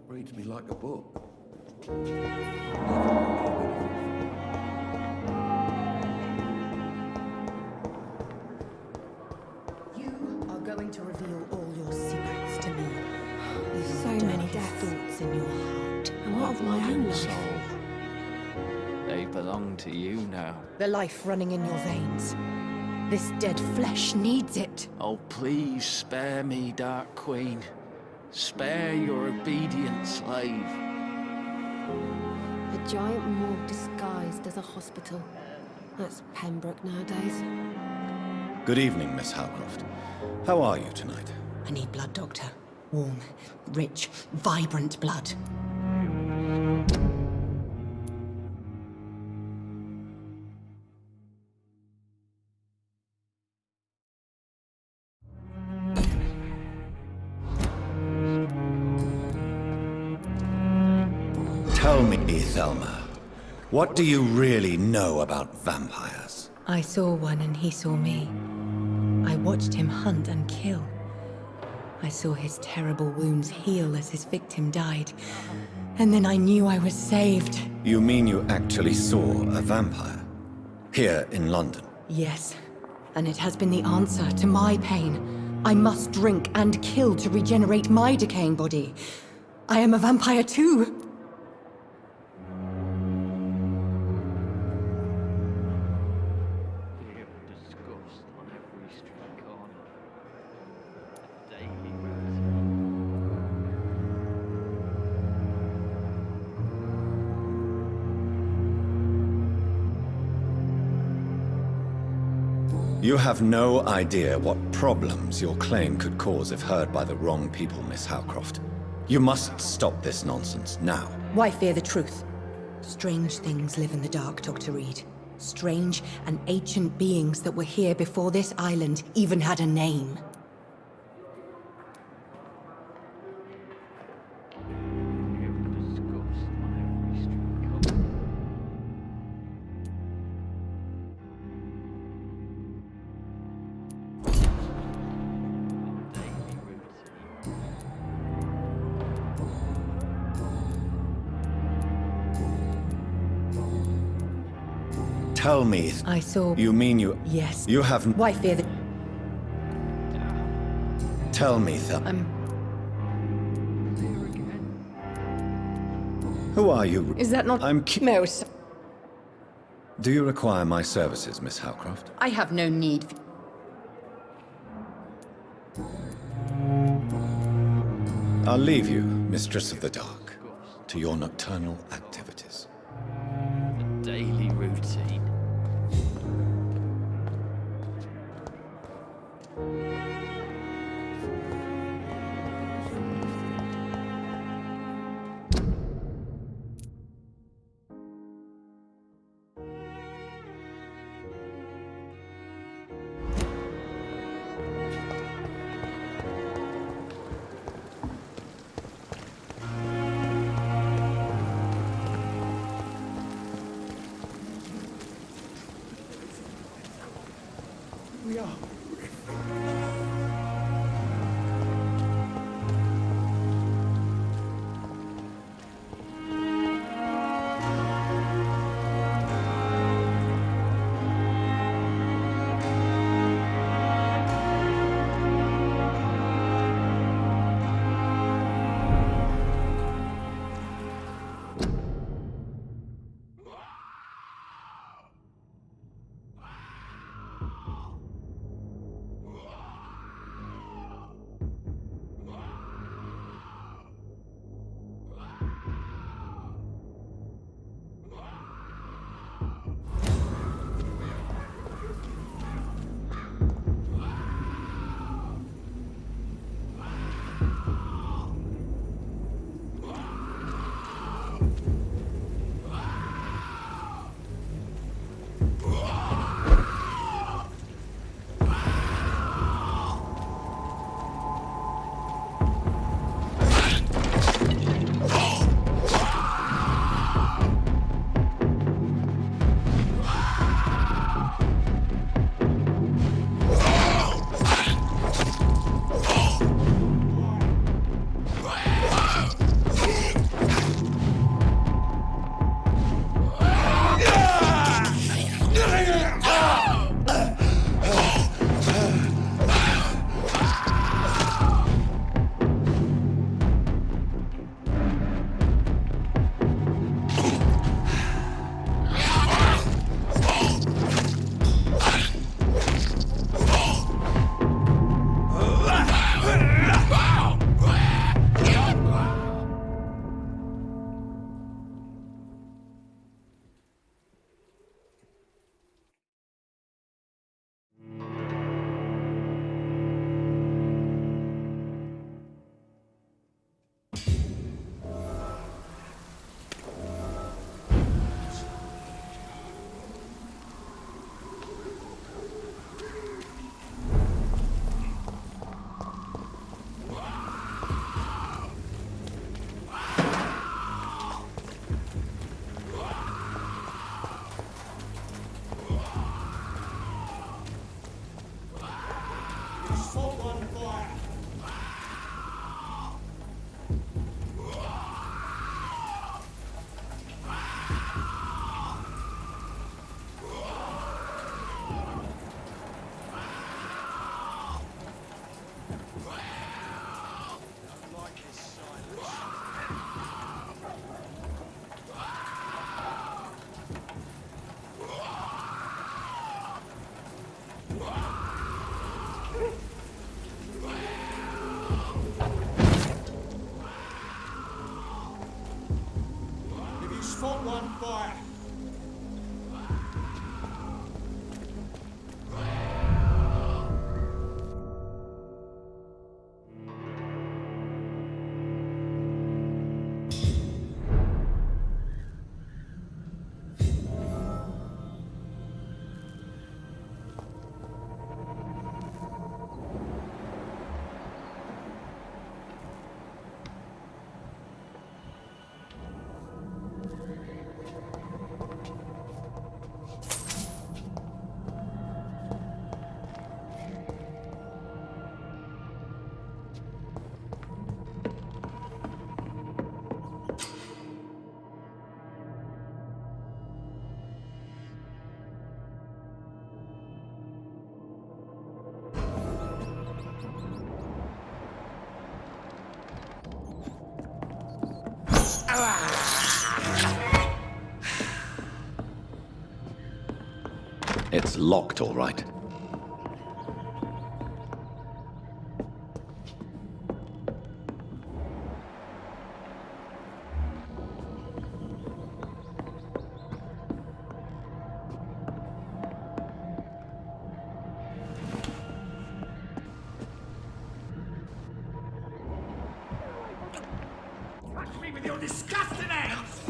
Speaker 8: reads me like a book.
Speaker 3: You are going to reveal all your secrets to me.
Speaker 7: So many deaths.
Speaker 3: Thoughts in your heart.
Speaker 7: And what of my own life?
Speaker 5: Soul. They belong to you now.
Speaker 3: The life running in your veins. This dead flesh needs it.
Speaker 5: Oh, please spare me, Dark Queen. Spare your obedient slave.
Speaker 7: A giant morgue disguised as a hospital. That's Pembroke nowadays.
Speaker 4: Good evening, Miss Howcroft. How are you tonight?
Speaker 3: I need blood, Doctor. Warm, rich, vibrant blood.
Speaker 4: Tell me, Thelma, what do you really know about vampires?
Speaker 3: I saw one and he saw me. I watched him hunt and kill. I saw his terrible wounds heal as his victim died. And then I knew I was saved.
Speaker 4: You mean you actually saw a vampire? Here in London?
Speaker 3: Yes, and it has been the answer to my pain. I must drink and kill to regenerate my decaying body. I am a vampire too.
Speaker 4: You have no idea what problems your claim could cause if heard by the wrong people, Miss Howcroft. You must stop this nonsense, now.
Speaker 3: Why fear the truth? Strange things live in the dark, Dr. Reed. Strange and ancient beings that were here before this island even had a name.
Speaker 4: Tell me.
Speaker 3: I saw...
Speaker 4: You mean you...
Speaker 3: Yes.
Speaker 4: You have...
Speaker 3: Why fear the...
Speaker 4: Tell me, Who are you?
Speaker 3: Is that not... No, sir.
Speaker 4: Do you require my services, Miss Howcroft?
Speaker 3: I have no need.
Speaker 4: I'll leave you, Mistress of the Dark, to your nocturnal activities.
Speaker 5: Daily routine.
Speaker 12: We are.
Speaker 2: Spot one, fire!
Speaker 1: It's locked, all right.
Speaker 2: Touch me with your disgusting hands!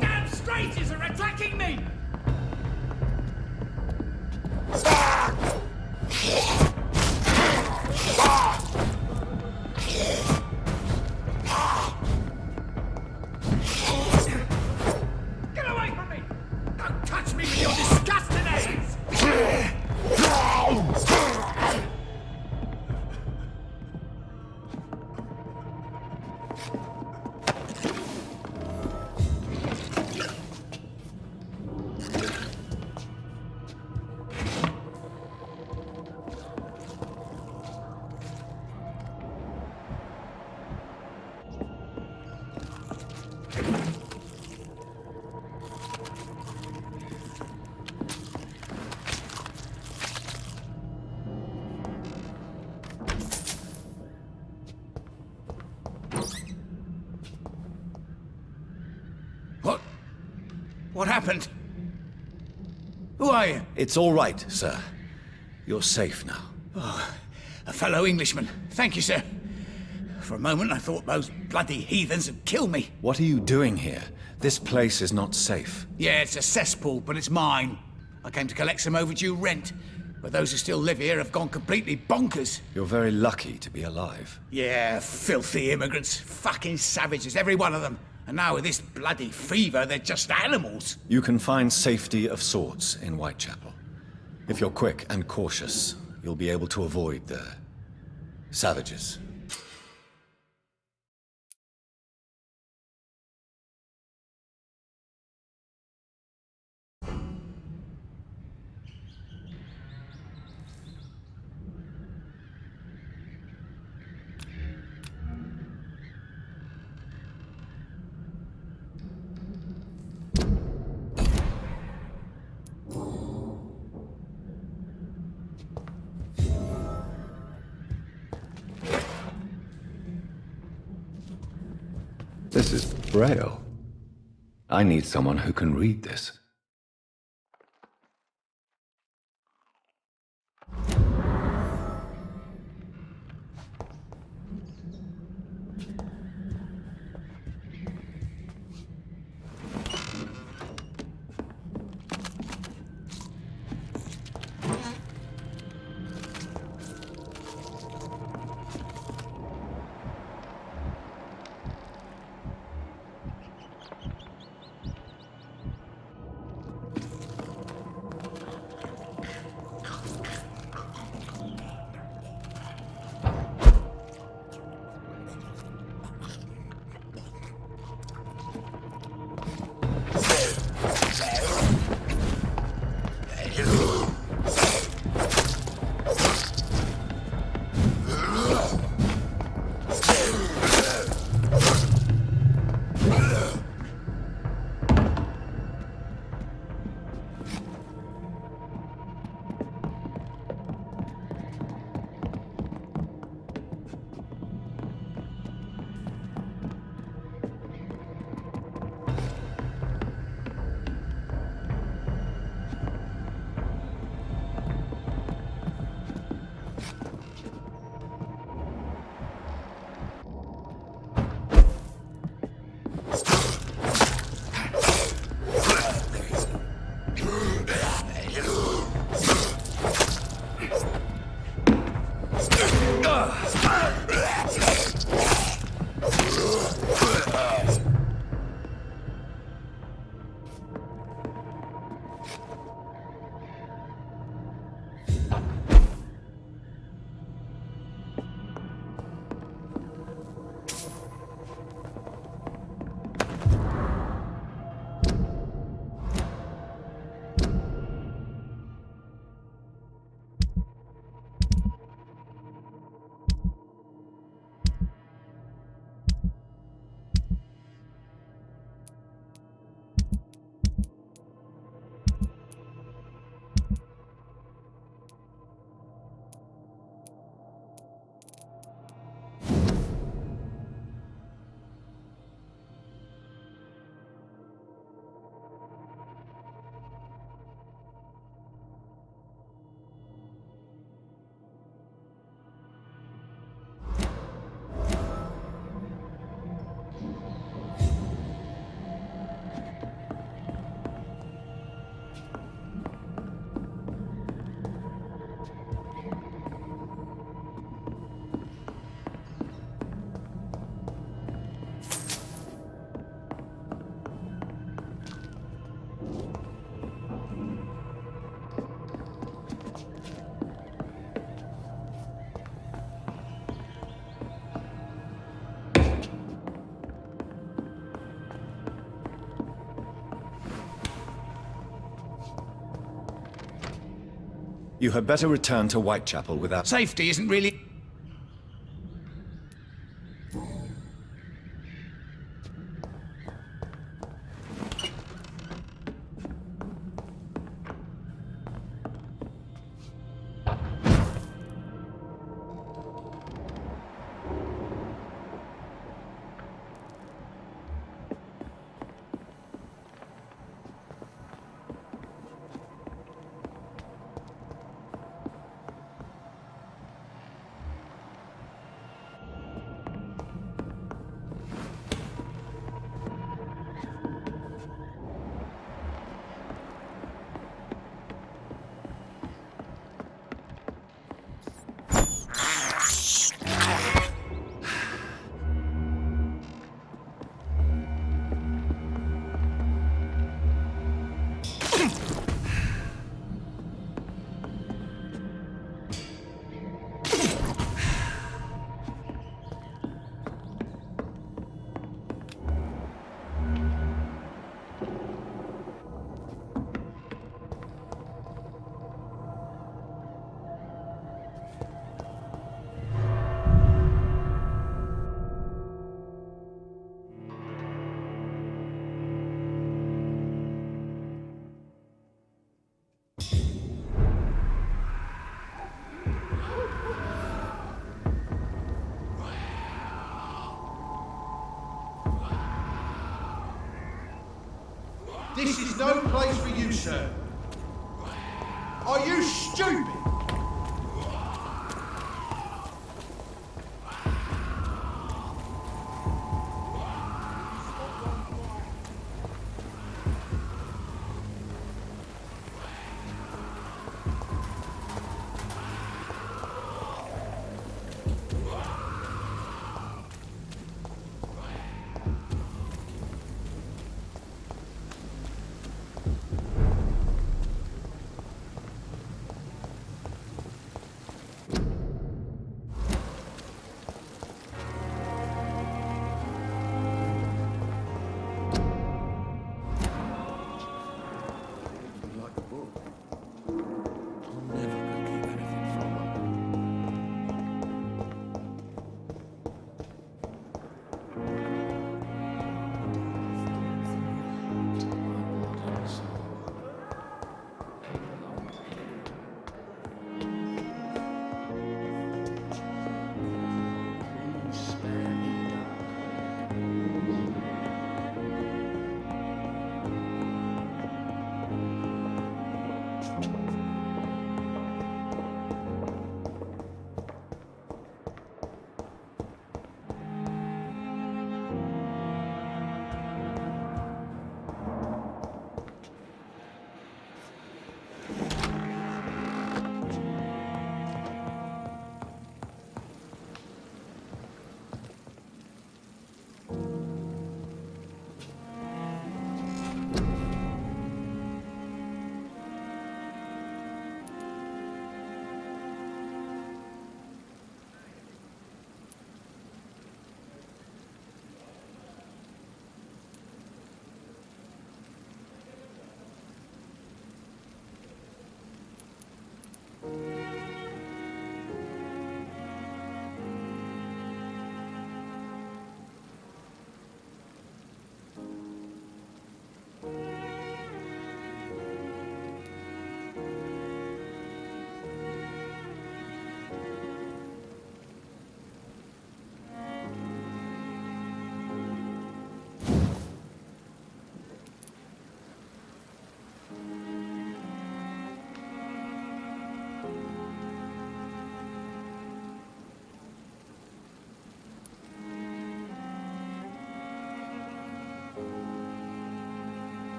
Speaker 2: Damn strangers are attacking me! Get away from me! Don't touch me with your disgusting hands! What happened? Who are you?
Speaker 4: It's all right, sir. You're safe now.
Speaker 2: Oh, a fellow Englishman. Thank you, sir. For a moment, I thought those bloody heathens had killed me.
Speaker 4: What are you doing here? This place is not safe.
Speaker 2: Yeah, it's a cesspool, but it's mine. I came to collect some overdue rent, but those who still live here have gone completely bonkers.
Speaker 4: You're very lucky to be alive.
Speaker 2: Yeah, filthy immigrants. Fucking savages, every one of them. And now with this bloody fever, they're just animals.
Speaker 4: You can find safety of sorts in Whitechapel. If you're quick and cautious, you'll be able to avoid the savages. This is Braille. I need someone who can read this. You had better return to Whitechapel without...
Speaker 2: Safety isn't really...
Speaker 19: This is no place for you, sir. Are you stupid?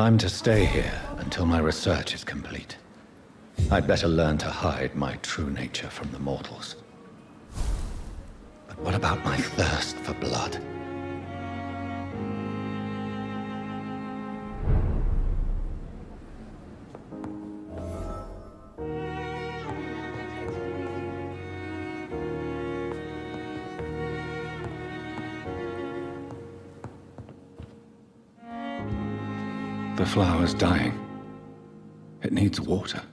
Speaker 1: Time to stay here until my research is complete. I'd better learn to hide my true nature from the mortals. But what about my thirst for blood? The flower's dying. It needs water.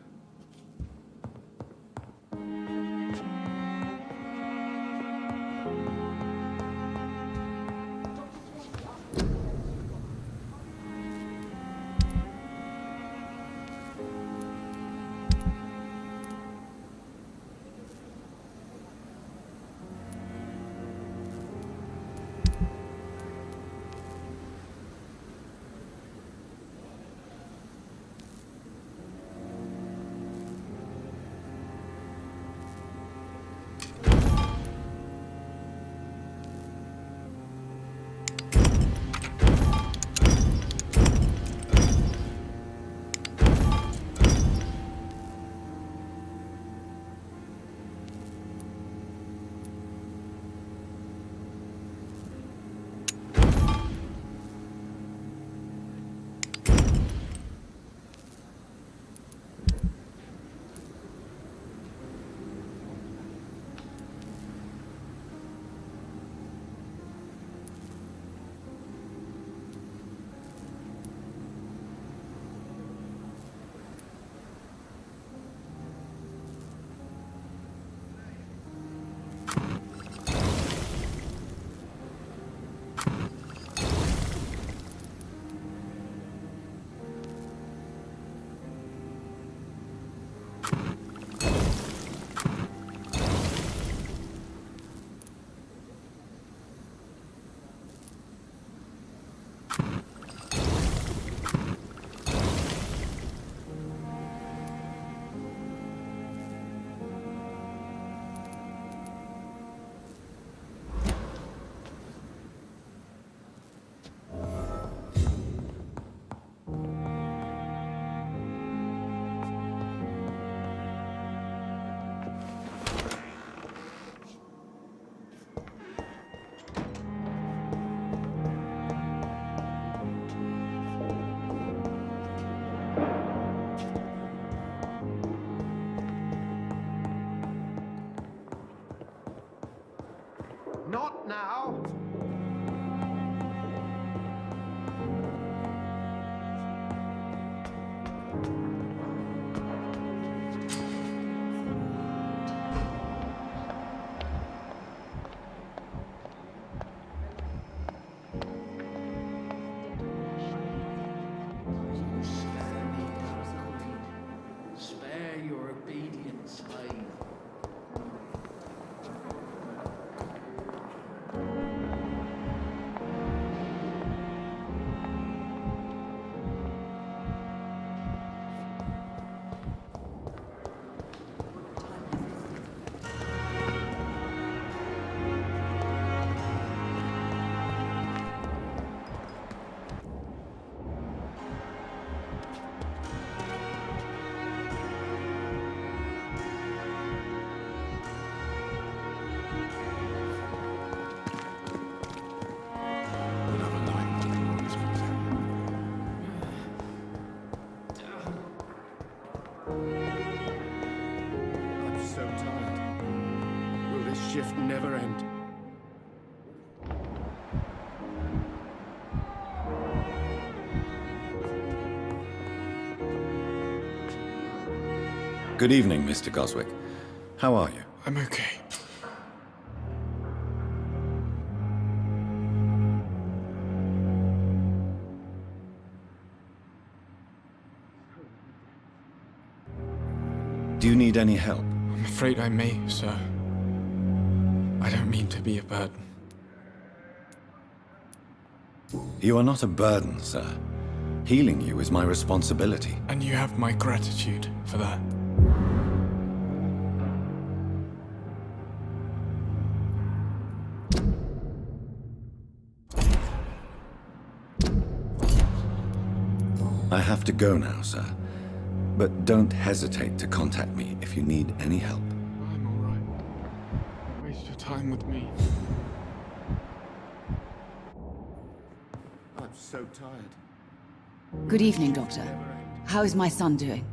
Speaker 18: Not now.
Speaker 13: Spare your obedience, slave.
Speaker 9: I'm so tired. Will this shift never end?
Speaker 4: Good evening, Mr. Goswick. How are you?
Speaker 17: I'm okay.
Speaker 4: Do you need any help?
Speaker 17: I'm afraid I may, sir. I don't mean to be a burden.
Speaker 4: You are not a burden, sir. Healing you is my responsibility.
Speaker 17: And you have my gratitude for that.
Speaker 4: have to go now, sir. But don't hesitate to contact me if you need any help.
Speaker 17: I'm alright. Waste your time with me.
Speaker 14: I'm so tired.
Speaker 16: Good evening, Doctor. How is my son doing?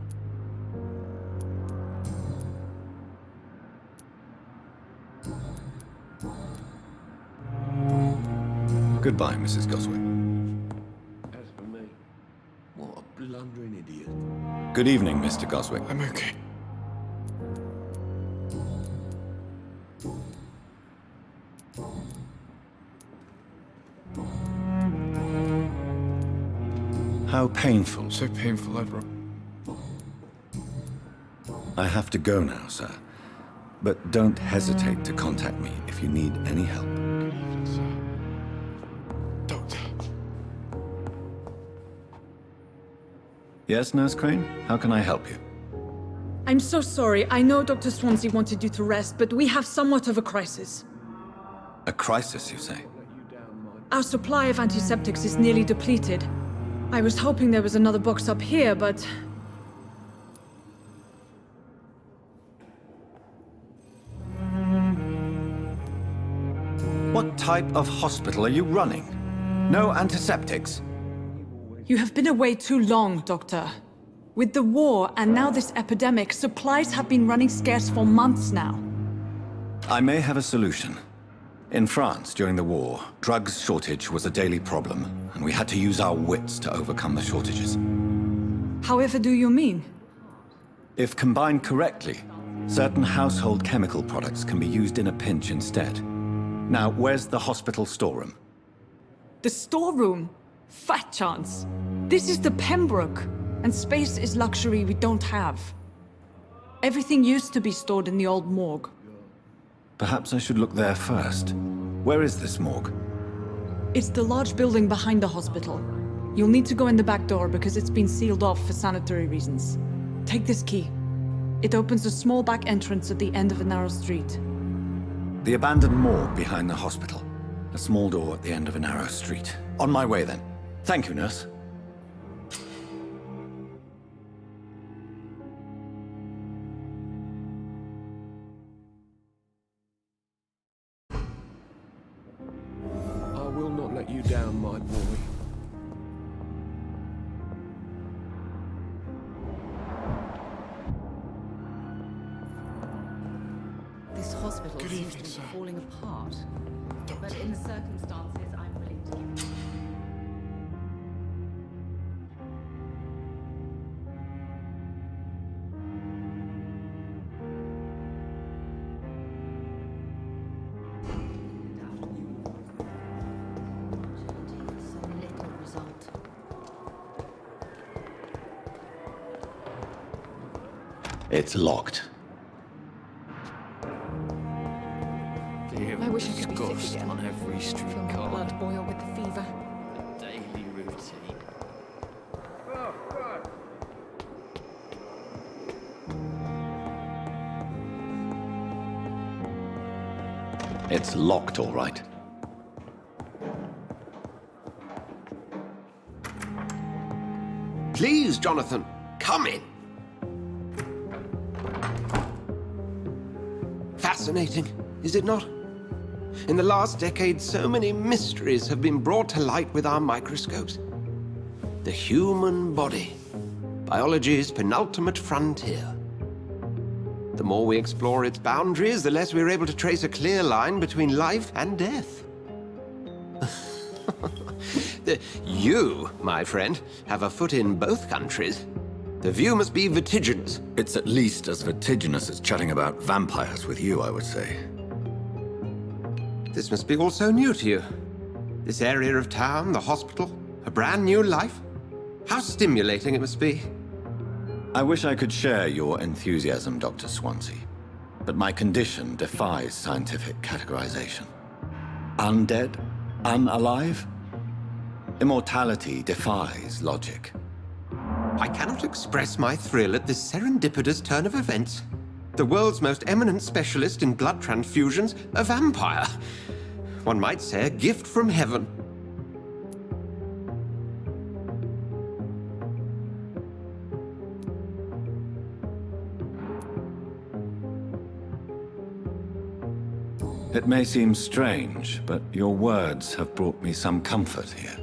Speaker 4: Goodbye, Mrs. Goswick.
Speaker 8: As for me, what a blundering idiot.
Speaker 4: Good evening, Mr. Goswick.
Speaker 17: I'm okay.
Speaker 4: How painful.
Speaker 17: So painful,
Speaker 4: I have to go now, sir. But don't hesitate to contact me if you need any help.
Speaker 17: Good evening, sir. Doctor.
Speaker 4: Yes, Nurse Crane? How can I help you?
Speaker 10: I'm so sorry. I know Dr. Swansea wanted you to rest, but we have somewhat of a crisis.
Speaker 4: A crisis, you say?
Speaker 10: Our supply of antiseptics is nearly depleted. I was hoping there was another box up here, but...
Speaker 4: What type of hospital are you running? No antiseptics?
Speaker 10: You have been away too long, Doctor. With the war and now this epidemic, supplies have been running scarce for months now.
Speaker 4: I may have a solution. In France, during the war, drugs shortage was a daily problem, and we had to use our wits to overcome the shortages.
Speaker 10: However do you mean?
Speaker 4: If combined correctly, certain household chemical products can be used in a pinch instead. Now, where's the hospital storeroom?
Speaker 10: The storeroom? Fat chance. This is the Pembroke, and space is luxury we don't have. Everything used to be stored in the old morgue.
Speaker 4: Perhaps I should look there first. Where is this morgue?
Speaker 10: It's the large building behind the hospital. You'll need to go in the back door because it's been sealed off for sanitary reasons. Take this key. It opens a small back entrance at the end of a narrow street.
Speaker 4: The abandoned morgue behind the hospital. A small door at the end of a narrow street. On my way then. Thank you, nurse.
Speaker 8: I will not let you down, my boy.
Speaker 16: This hospital seems to be falling apart. But in the circumstances, I'm willing to give it.
Speaker 1: It's locked.
Speaker 10: I wish I could be sick
Speaker 5: Disgust
Speaker 10: again.
Speaker 5: on every
Speaker 10: Feel my
Speaker 5: streetcar.
Speaker 10: blood boil with the fever.
Speaker 5: A daily routine.
Speaker 1: It's locked, all right.
Speaker 18: Please, Jonathan, come in. Fascinating, is it not? In the last decade, so many mysteries have been brought to light with our microscopes. The human body, biology's penultimate frontier. The more we explore its boundaries, the less we're able to trace a clear line between life and death. You, my friend, have a foot in both countries. The view must be vertiginous.
Speaker 4: It's at least as vertiginous as chatting about vampires with you, I would say.
Speaker 18: This must be all so new to you. This area of town, the hospital, a brand new life. How stimulating it must be.
Speaker 4: I wish I could share your enthusiasm, Dr. Swansea, but my condition defies scientific categorization. Undead? Unalive? Immortality defies logic.
Speaker 18: I cannot express my thrill at this serendipitous turn of events. The world's most eminent specialist in blood transfusions, a vampire. One might say a gift from heaven.
Speaker 4: It may seem strange, but your words have brought me some comfort here.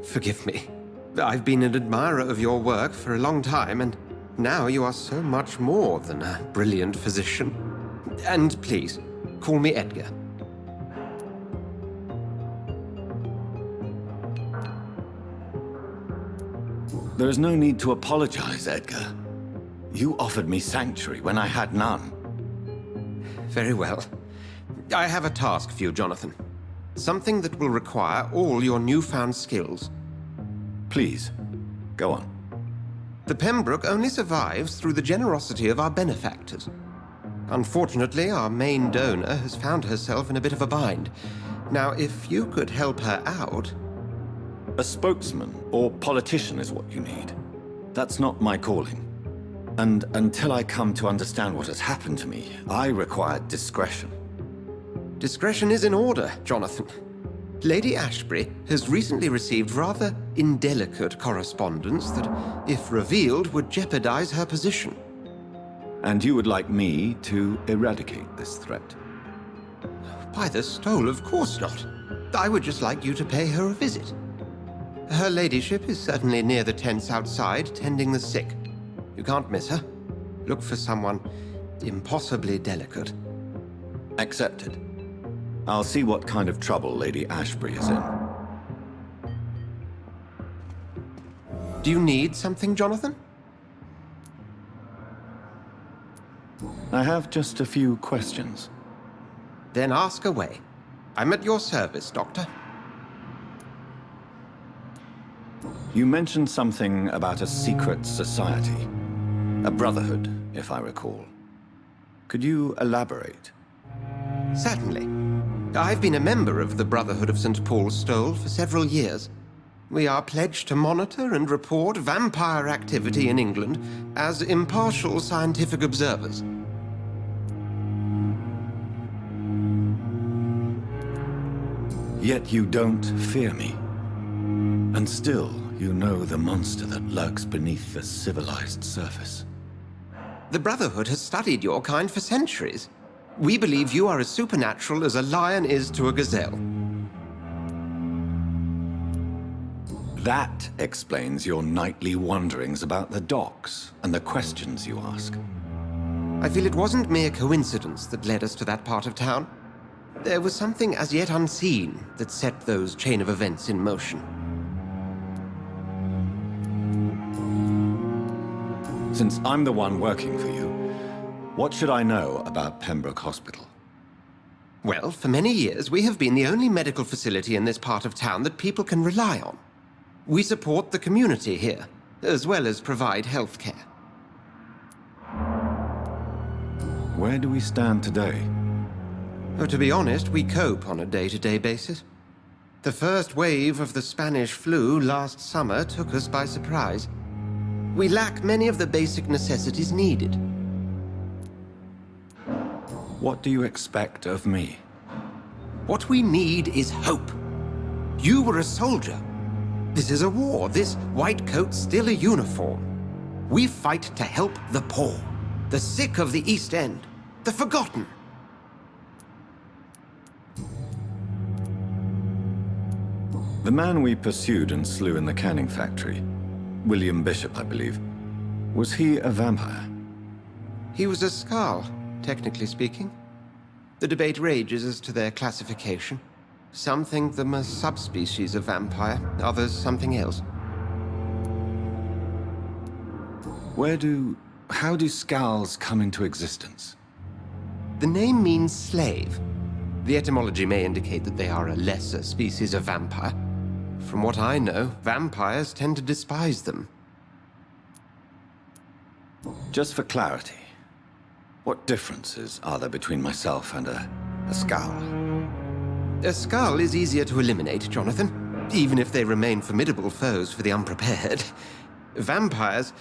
Speaker 18: Forgive me. I've been an admirer of your work for a long time, and now you are so much more than a brilliant physician. And please, call me Edgar.
Speaker 4: There is no need to apologize, Edgar. You offered me sanctuary when I had none.
Speaker 18: Very well. I have a task for you, Jonathan. Something that will require all your newfound skills.
Speaker 4: Please, go on.
Speaker 18: The Pembroke only survives through the generosity of our benefactors. Unfortunately, our main donor has found herself in a bit of a bind. Now, if you could help her out...
Speaker 4: A spokesman or politician is what you need. That's not my calling. And until I come to understand what has happened to me, I require discretion.
Speaker 18: Discretion is in order, Jonathan. Lady Ashbury has recently received rather indelicate correspondence that, if revealed, would jeopardize her position.
Speaker 4: And you would like me to eradicate this threat?
Speaker 18: By the stole, of course not. I would just like you to pay her a visit. Her ladyship is certainly near the tents outside, tending the sick. You can't miss her. Look for someone impossibly delicate.
Speaker 4: Accepted. I'll see what kind of trouble Lady Ashbury is in.
Speaker 18: Do you need something, Jonathan?
Speaker 4: I have just a few questions.
Speaker 18: Then ask away. I'm at your service, Doctor.
Speaker 4: You mentioned something about a secret society. A brotherhood, if I recall. Could you elaborate?
Speaker 18: Certainly. I've been a member of the Brotherhood of St. Paul's Stole for several years. We are pledged to monitor and report vampire activity in England as impartial scientific observers.
Speaker 4: Yet you don't fear me. And still, you know the monster that lurks beneath the civilized surface.
Speaker 18: The Brotherhood has studied your kind for centuries. We believe you are as supernatural as a lion is to a gazelle.
Speaker 4: That explains your nightly wanderings about the docks and the questions you ask.
Speaker 18: I feel it wasn't mere coincidence that led us to that part of town. There was something as yet unseen that set those chain of events in motion.
Speaker 4: Since I'm the one working for you, what should I know about Pembroke Hospital?
Speaker 18: Well, for many years, we have been the only medical facility in this part of town that people can rely on. We support the community here, as well as provide health care.
Speaker 4: Where do we stand today?
Speaker 18: Oh, to be honest, we cope on a day-to-day basis. The first wave of the Spanish flu last summer took us by surprise. We lack many of the basic necessities needed.
Speaker 4: What do you expect of me?
Speaker 18: What we need is hope. You were a soldier. This is a war. This white coat's still a uniform. We fight to help the poor, the sick of the East End, the forgotten.
Speaker 4: The man we pursued and slew in the canning factory, William Bishop, I believe, was he a vampire?
Speaker 18: He was a Skald, technically speaking. The debate rages as to their classification. Some think them a subspecies of vampire, others something else.
Speaker 4: How do Skalds come into existence?
Speaker 18: The name means slave. The etymology may indicate that they are a lesser species of vampire. From what I know, vampires tend to despise them.
Speaker 4: Just for clarity, what differences are there between myself and a Skald?
Speaker 18: A Skald is easier to eliminate, Jonathan, even if they remain formidable foes for the unprepared. Vampires...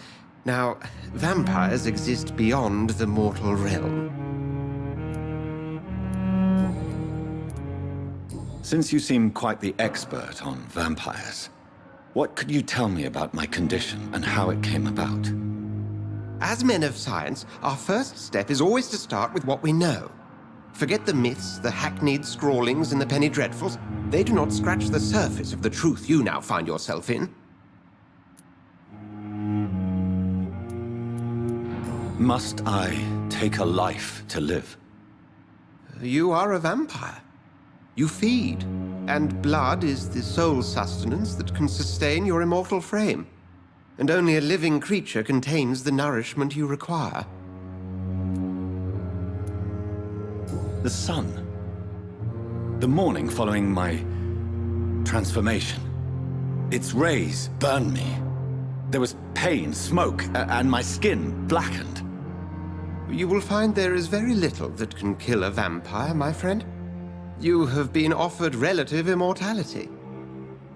Speaker 18: Now, vampires exist beyond the mortal realm.
Speaker 4: Since you seem quite the expert on vampires, what could you tell me about my condition and how it came about?
Speaker 18: As men of science, our first step is always to start with what we know. Forget the myths, the hackneyed scrawlings, and the penny dreadfuls. They do not scratch the surface of the truth you now find yourself in.
Speaker 4: Must I take a life to live?
Speaker 18: You are a vampire. You feed, and blood is the sole sustenance that can sustain your immortal frame. And only a living creature contains the nourishment you require.
Speaker 4: The sun. The morning following my transformation. Its rays burned me. There was pain, smoke, and my skin blackened.
Speaker 18: You will find there is very little that can kill a vampire, my friend. You have been offered relative immortality.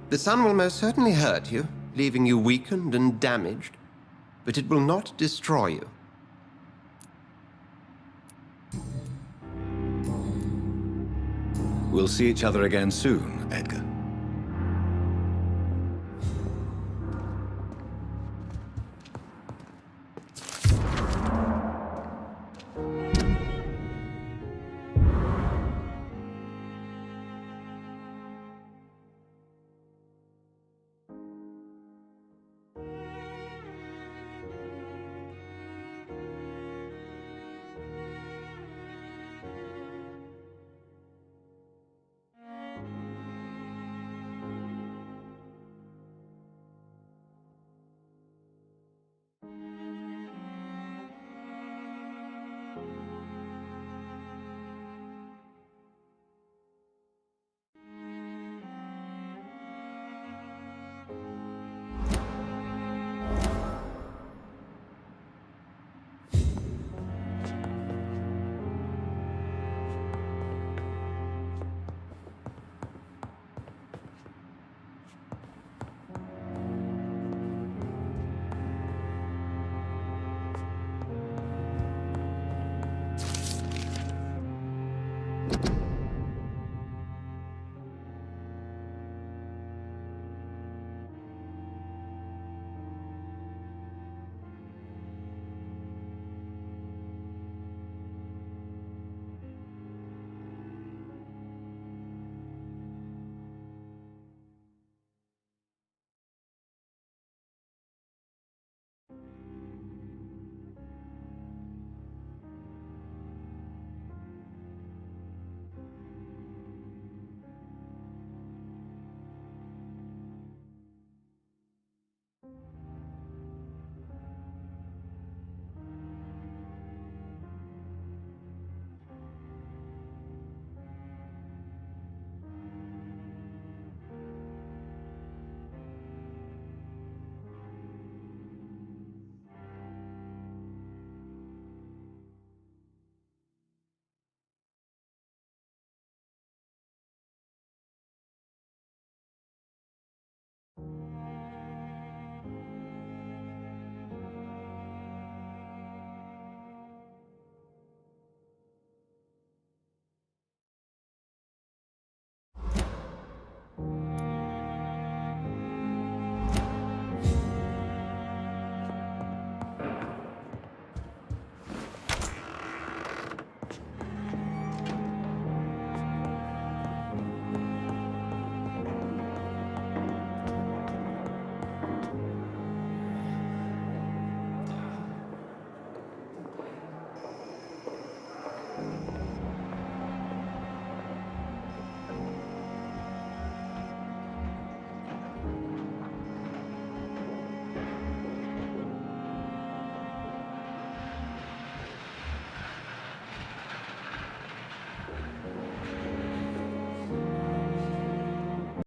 Speaker 18: The sun will most certainly hurt you, leaving you weakened and damaged, but it will not destroy you.
Speaker 4: We'll see each other again soon, Edgar.